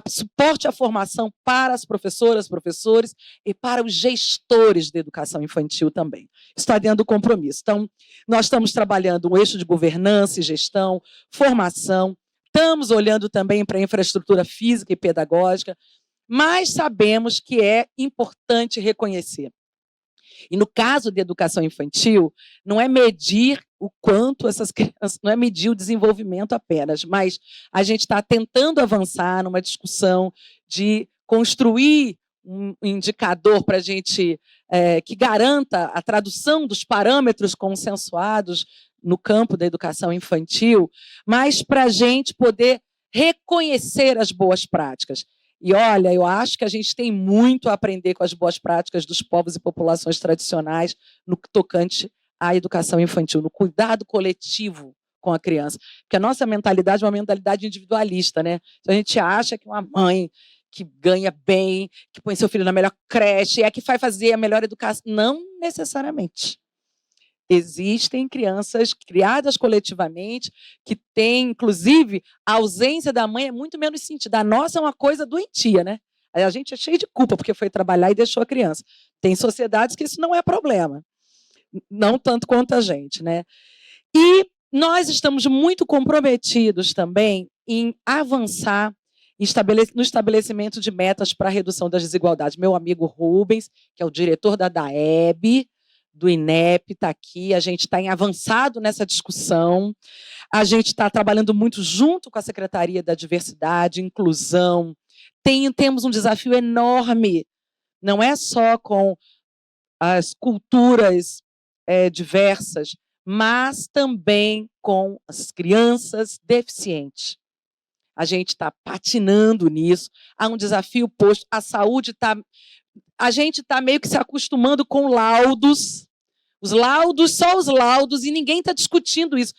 suporte à formação para as professoras, professores e para os gestores de educação infantil também. Está dentro do compromisso. Então, nós estamos trabalhando um eixo de governança e gestão, formação, estamos olhando também para a infraestrutura física e pedagógica, mas sabemos que é importante reconhecer. E no caso de educação infantil, não é medir o quanto essas crianças, não é medir o desenvolvimento apenas, mas a gente está tentando avançar numa discussão de construir um indicador para a gente que garanta a tradução dos parâmetros consensuados no campo da educação infantil, mas para a gente poder reconhecer as boas práticas. E, olha, eu acho que a gente tem muito a aprender com as boas práticas dos povos e populações tradicionais no tocante à educação infantil, no cuidado coletivo com a criança. Porque a nossa mentalidade é uma mentalidade individualista, né? Então, a gente acha que uma mãe que ganha bem, que põe seu filho na melhor creche, é que vai fazer a melhor educação. Não necessariamente. Existem crianças criadas coletivamente que têm, inclusive, a ausência da mãe é muito menos sentida. A nossa é uma coisa doentia, né? A gente é cheio de culpa porque foi trabalhar e deixou a criança. Tem sociedades que isso não é problema. Não tanto quanto a gente, né? E nós estamos muito comprometidos também em avançar no estabelecimento de metas para a redução das desigualdades. Meu amigo Rubens, que é o diretor da DAEB, do INEP, está aqui, a gente está em avançado nessa discussão, a gente está trabalhando muito junto com a Secretaria da Diversidade, Inclusão, temos um desafio enorme, não é só com as culturas diversas, mas também com as crianças deficientes. A gente está patinando nisso, há um desafio posto, a saúde está... A gente está meio que se acostumando com laudos, só os laudos, e ninguém está discutindo isso.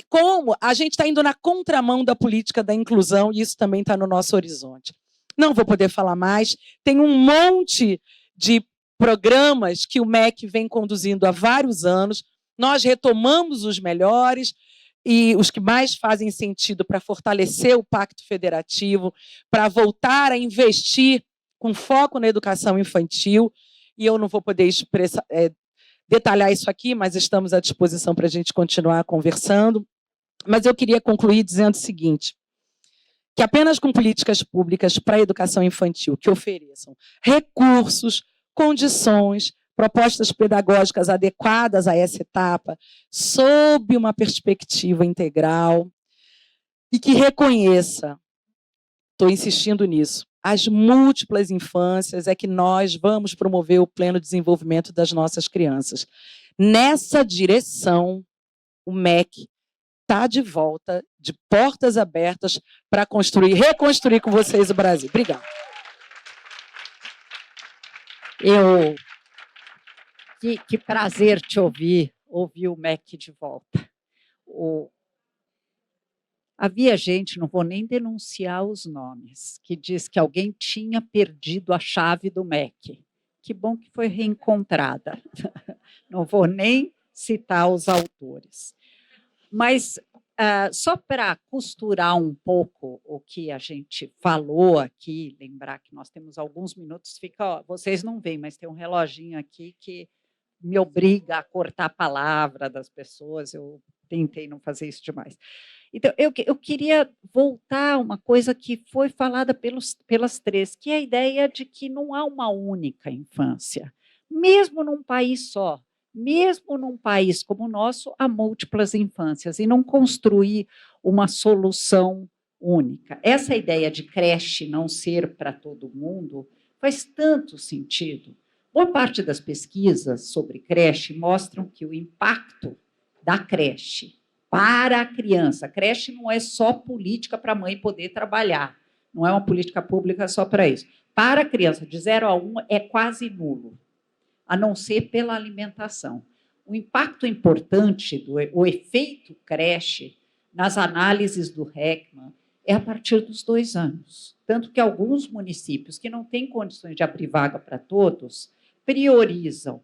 como a gente está indo na contramão da política da inclusão, e isso também está no nosso horizonte. Não vou poder falar mais, tem um monte de programas que o MEC vem conduzindo há vários anos, nós retomamos os melhores e os que mais fazem sentido para fortalecer o Pacto Federativo, para voltar a investir com foco na educação infantil, e eu não vou poder detalhar isso aqui, mas estamos à disposição para a gente continuar conversando. Mas eu queria concluir dizendo o seguinte, que apenas com políticas públicas para a educação infantil que ofereçam recursos, condições, propostas pedagógicas adequadas a essa etapa, sob uma perspectiva integral, e que reconheça, estou insistindo nisso, as múltiplas infâncias, é que nós vamos promover o pleno desenvolvimento das nossas crianças. Nessa direção, o MEC está de volta, de portas abertas, para reconstruir com vocês o Brasil. Obrigada. Que prazer te ouvir o MEC de volta. Havia gente, não vou nem denunciar os nomes, que diz que alguém tinha perdido a chave do MEC. Que bom que foi reencontrada. Não vou nem citar os autores. Mas, só para costurar um pouco o que a gente falou aqui, lembrar que nós temos alguns minutos, vocês não veem, mas tem um reloginho aqui que me obriga a cortar a palavra das pessoas, eu tentei não fazer isso demais. Então, eu queria voltar a uma coisa que foi falada pelas três, que é a ideia de que não há uma única infância, mesmo num país só. Mesmo num país como o nosso, há múltiplas infâncias, e não construir uma solução única. Essa ideia de creche não ser para todo mundo faz tanto sentido. Boa parte das pesquisas sobre creche mostram que o impacto da creche para a criança, creche não é só política para a mãe poder trabalhar, não é uma política pública só para isso. Para a criança de 0 a 1 é quase nulo, a não ser pela alimentação. O impacto importante, o efeito creche, nas análises do Heckman, é a partir dos 2 anos. Tanto que alguns municípios que não têm condições de abrir vaga para todos, priorizam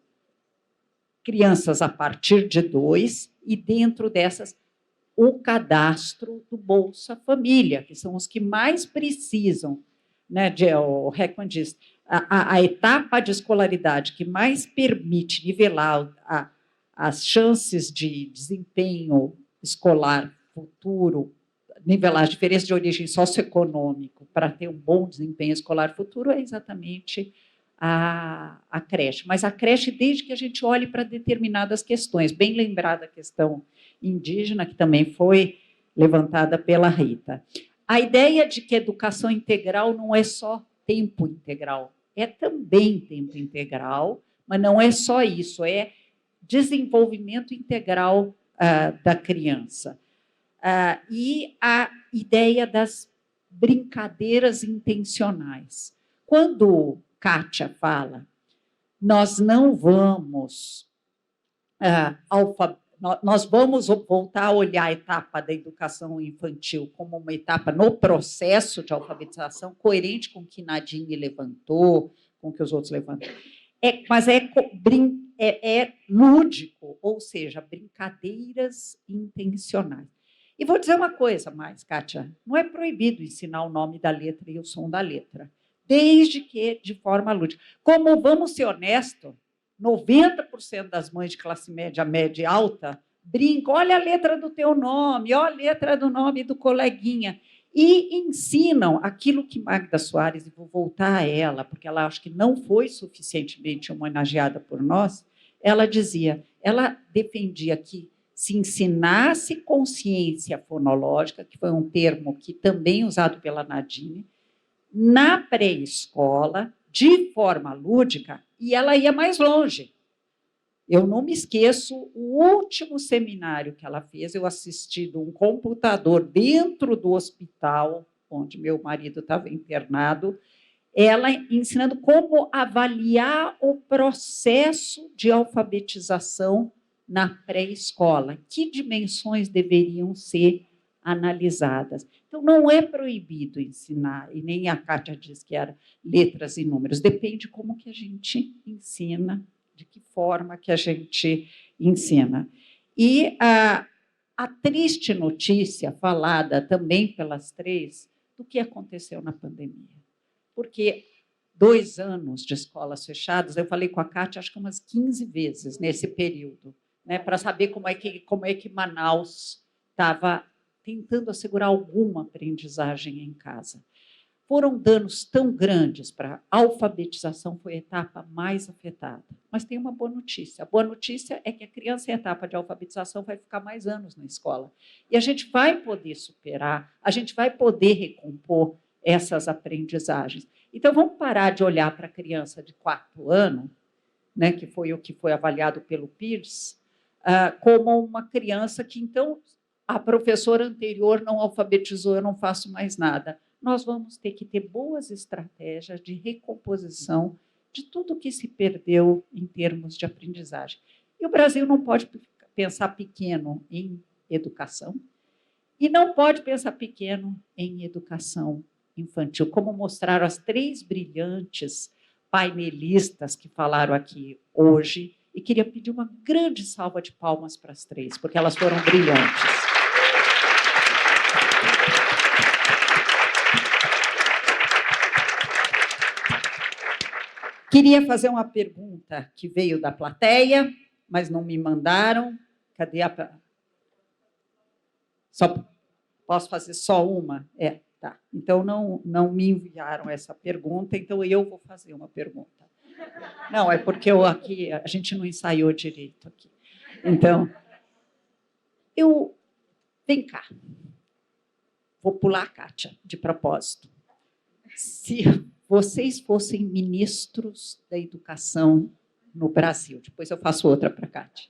crianças a partir de 2 e, dentro dessas, o cadastro do Bolsa Família, que são os que mais precisam, né? O Heckman diz, a etapa de escolaridade que mais permite nivelar as chances de desempenho escolar futuro, nivelar as diferenças de origem socioeconômica para ter um bom desempenho escolar futuro, é exatamente a creche. Mas a creche, desde que a gente olhe para determinadas questões, bem lembrada a questão indígena, que também foi levantada pela Rita. A ideia de que educação integral não é só tempo integral, é também tempo integral, mas não é só isso, é desenvolvimento integral da criança. E a ideia das brincadeiras intencionais. Quando Kátia fala, nós não vamos nós vamos voltar a olhar a etapa da educação infantil como uma etapa no processo de alfabetização, coerente com o que Nadine levantou, com o que os outros levantaram. Mas é lúdico, ou seja, brincadeiras intencionais. E vou dizer uma coisa mais, Kátia, não é proibido ensinar o nome da letra e o som da letra, desde que de forma lúdica. Como, vamos ser honestos, 90% das mães de classe média e alta brincam, olha a letra do teu nome, olha a letra do nome do coleguinha, e ensinam aquilo que Magda Soares, e vou voltar a ela, porque ela acho que não foi suficientemente homenageada por nós, ela defendia que se ensinasse consciência fonológica, que foi um termo que também usado pela Nadine, na pré-escola, de forma lúdica, e ela ia mais longe. Eu não me esqueço, o último seminário que ela fez, eu assisti de um computador dentro do hospital, onde meu marido estava internado, ela ensinando como avaliar o processo de alfabetização na pré-escola. Que dimensões deveriam ser analisadas? Então, não é proibido ensinar, e nem a Kátia diz que era letras e números, depende como que a gente ensina, de que forma que a gente ensina. E a triste notícia, falada também pelas três, do que aconteceu na pandemia. Porque 2 anos de escolas fechadas, eu falei com a Kátia, acho que umas 15 vezes nesse período, né, para saber como é que Manaus estava tentando assegurar alguma aprendizagem em casa. Foram danos tão grandes para a alfabetização, foi a etapa mais afetada. Mas tem uma boa notícia. A boa notícia é que a criança em etapa de alfabetização vai ficar mais anos na escola. E a gente vai poder superar, a gente vai poder recompor essas aprendizagens. Então, vamos parar de olhar para a criança de 4 anos, né, que foi o que foi avaliado pelo Peirce, como uma criança que, então, a professora anterior não alfabetizou, eu não faço mais nada. Nós vamos ter que ter boas estratégias de recomposição de tudo que se perdeu em termos de aprendizagem. E o Brasil não pode pensar pequeno em educação e não pode pensar pequeno em educação infantil, como mostraram as 3 brilhantes painelistas que falaram aqui hoje, e queria pedir uma grande salva de palmas para as 3, porque elas foram brilhantes. Queria fazer uma pergunta que veio da plateia, mas não me mandaram. Cadê a... Posso fazer só uma? Tá. Então, não me enviaram essa pergunta, então eu vou fazer uma pergunta. Não, é porque a gente não ensaiou direito aqui. Então, vem cá. Vou pular a Kátia, de propósito. Se vocês fossem ministros da educação no Brasil, depois eu faço outra para a Kátia,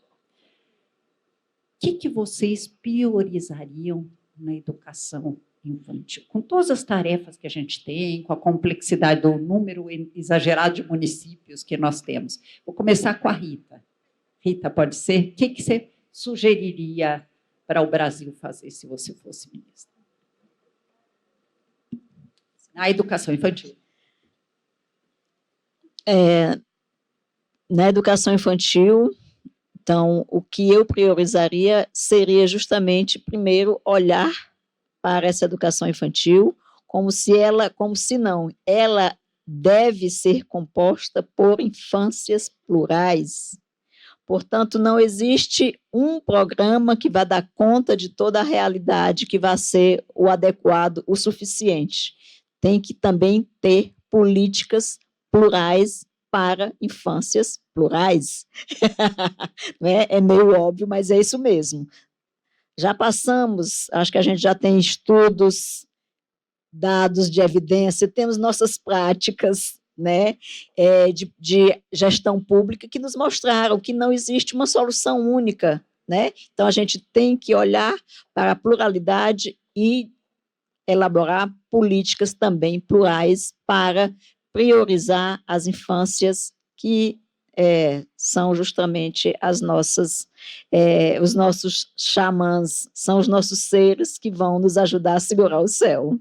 o que vocês priorizariam na educação infantil? Com todas as tarefas que a gente tem, com a complexidade do número exagerado de municípios que nós temos. Vou começar com a Rita. Rita, pode ser? O que você sugeriria para o Brasil fazer se você fosse ministra? Na educação infantil. Na educação infantil, então, o que eu priorizaria seria justamente, primeiro, olhar para essa educação infantil como se ela deve ser composta por infâncias plurais. Portanto, não existe um programa que vá dar conta de toda a realidade, que vá ser o adequado, o suficiente. Tem que também ter políticas plurais para infâncias plurais. É meio óbvio, mas é isso mesmo. Já passamos, acho que a gente já tem estudos, dados de evidência, temos nossas práticas, né, de gestão pública que nos mostraram que não existe uma solução única, né? Então, a gente tem que olhar para a pluralidade e elaborar políticas também plurais para priorizar as infâncias que são justamente os nossos xamãs, são os nossos seres que vão nos ajudar a segurar o céu.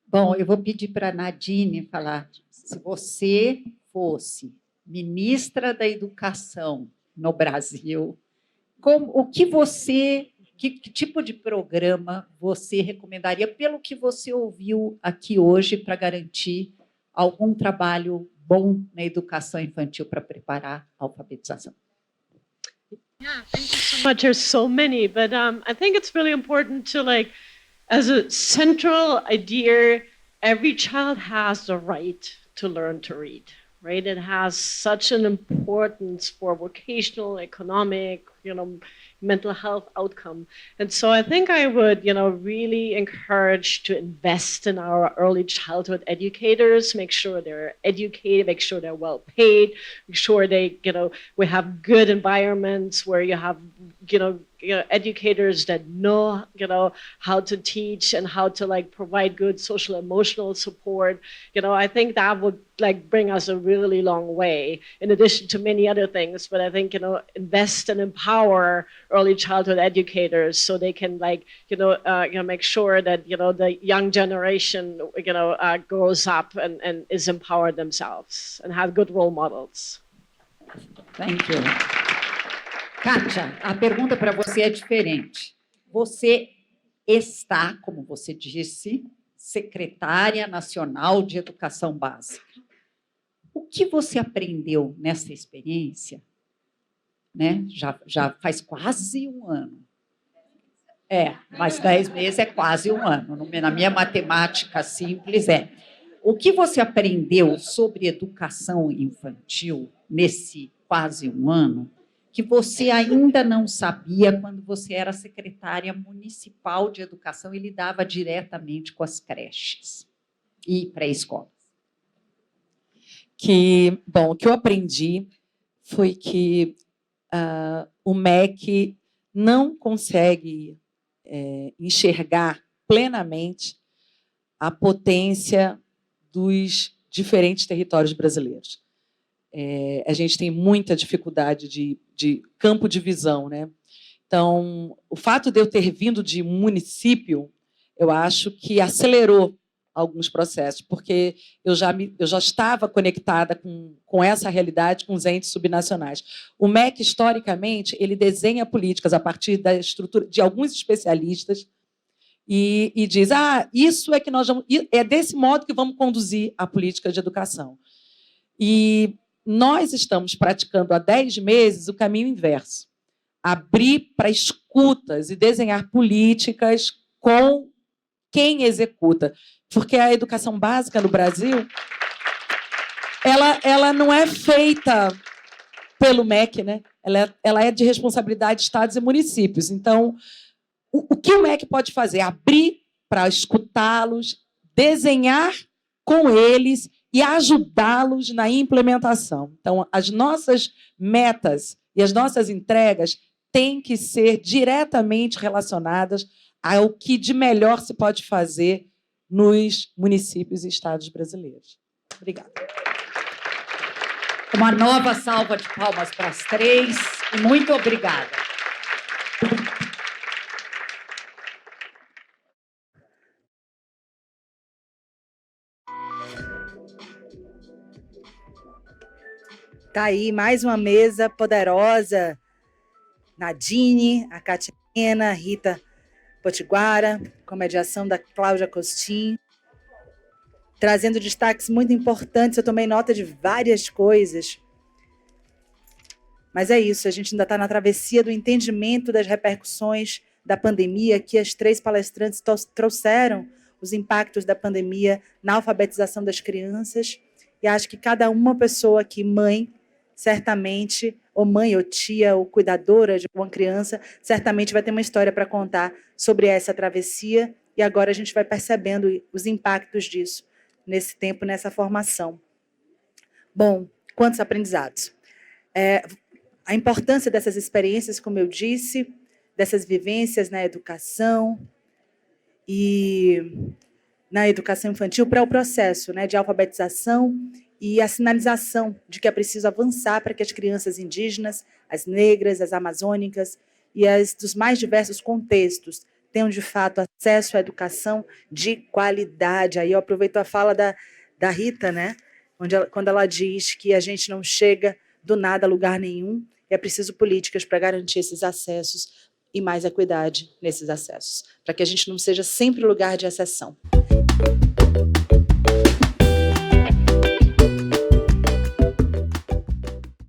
Bom, eu vou pedir para a Nadine falar, se você fosse ministra da Educação no Brasil, que tipo de programa você recomendaria, pelo que você ouviu aqui hoje, para garantir algum trabalho bom na educação infantil para preparar a alfabetização? Yeah, thank you so much. There's so many, but I think it's really important to, like, as a central idea, every child has the right to learn to read, right? It has such an importance for vocational, economic, mental health outcome. And so I think I would, really encourage to invest in our early childhood educators, make sure they're educated, make sure they're well paid, make sure they, we have good environments where you have, educators that know, how to teach and how to, like, provide good social emotional support. I think that would, like, bring us a really long way, in addition to many other things. But I think, invest and empower empower early childhood educators so they can make sure that the young generation grows up and is empowered themselves and have good role models. Thank you. Kátia, a pergunta para você é diferente. Você está, como você disse, secretária nacional de educação básica. O que você aprendeu nessa experiência? Né? Já faz quase um ano. Mas 10 meses é quase um ano. Na minha matemática simples O que você aprendeu sobre educação infantil nesse quase um ano que você ainda não sabia quando você era secretária municipal de educação e lidava diretamente com as creches e pré-escolas? O que eu aprendi foi que o MEC não consegue enxergar plenamente a potência dos diferentes territórios brasileiros. A gente tem muita dificuldade de campo de visão, né? Então, o fato de eu ter vindo de município, eu acho que acelerou alguns processos, porque eu já estava conectada com essa realidade, com os entes subnacionais. O MEC, historicamente, ele desenha políticas a partir da estrutura de alguns especialistas e diz, isso é que nós vamos... É desse modo que vamos conduzir a política de educação. E nós estamos praticando há 10 meses o caminho inverso. Abrir para escutas e desenhar políticas com quem executa. Porque a educação básica no Brasil, ela não é feita pelo MEC, né? Ela é de responsabilidade de estados e municípios. Então, o que o MEC pode fazer? Abrir para escutá-los, desenhar com eles e ajudá-los na implementação. Então, as nossas metas e as nossas entregas têm que ser diretamente relacionadas ao que de melhor se pode fazer nos municípios e estados brasileiros. Obrigada. Uma nova salva de palmas para as 3 e muito obrigada. Tá aí mais uma mesa poderosa. Nadine, a Catiana, a Rita Potiguara, com mediação da Cláudia Costin, trazendo destaques muito importantes. Eu tomei nota de várias coisas. Mas é isso, a gente ainda está na travessia do entendimento das repercussões da pandemia, que as 3 palestrantes trouxeram os impactos da pandemia na alfabetização das crianças. E acho que cada uma pessoa aqui, mãe, certamente, ou mãe, ou tia, ou cuidadora de uma criança, certamente vai ter uma história para contar sobre essa travessia, e agora a gente vai percebendo os impactos disso nesse tempo, nessa formação. Bom, quantos aprendizados. A importância dessas experiências, como eu disse, dessas vivências na educação e na educação infantil para o processo, né, de alfabetização e a sinalização de que é preciso avançar para que as crianças indígenas, as negras, as amazônicas e as dos mais diversos contextos tenham, de fato, acesso à educação de qualidade. Aí eu aproveito a fala da Rita, né, quando ela diz que a gente não chega do nada a lugar nenhum, e é preciso políticas para garantir esses acessos e mais equidade nesses acessos, para que a gente não seja sempre lugar de exceção.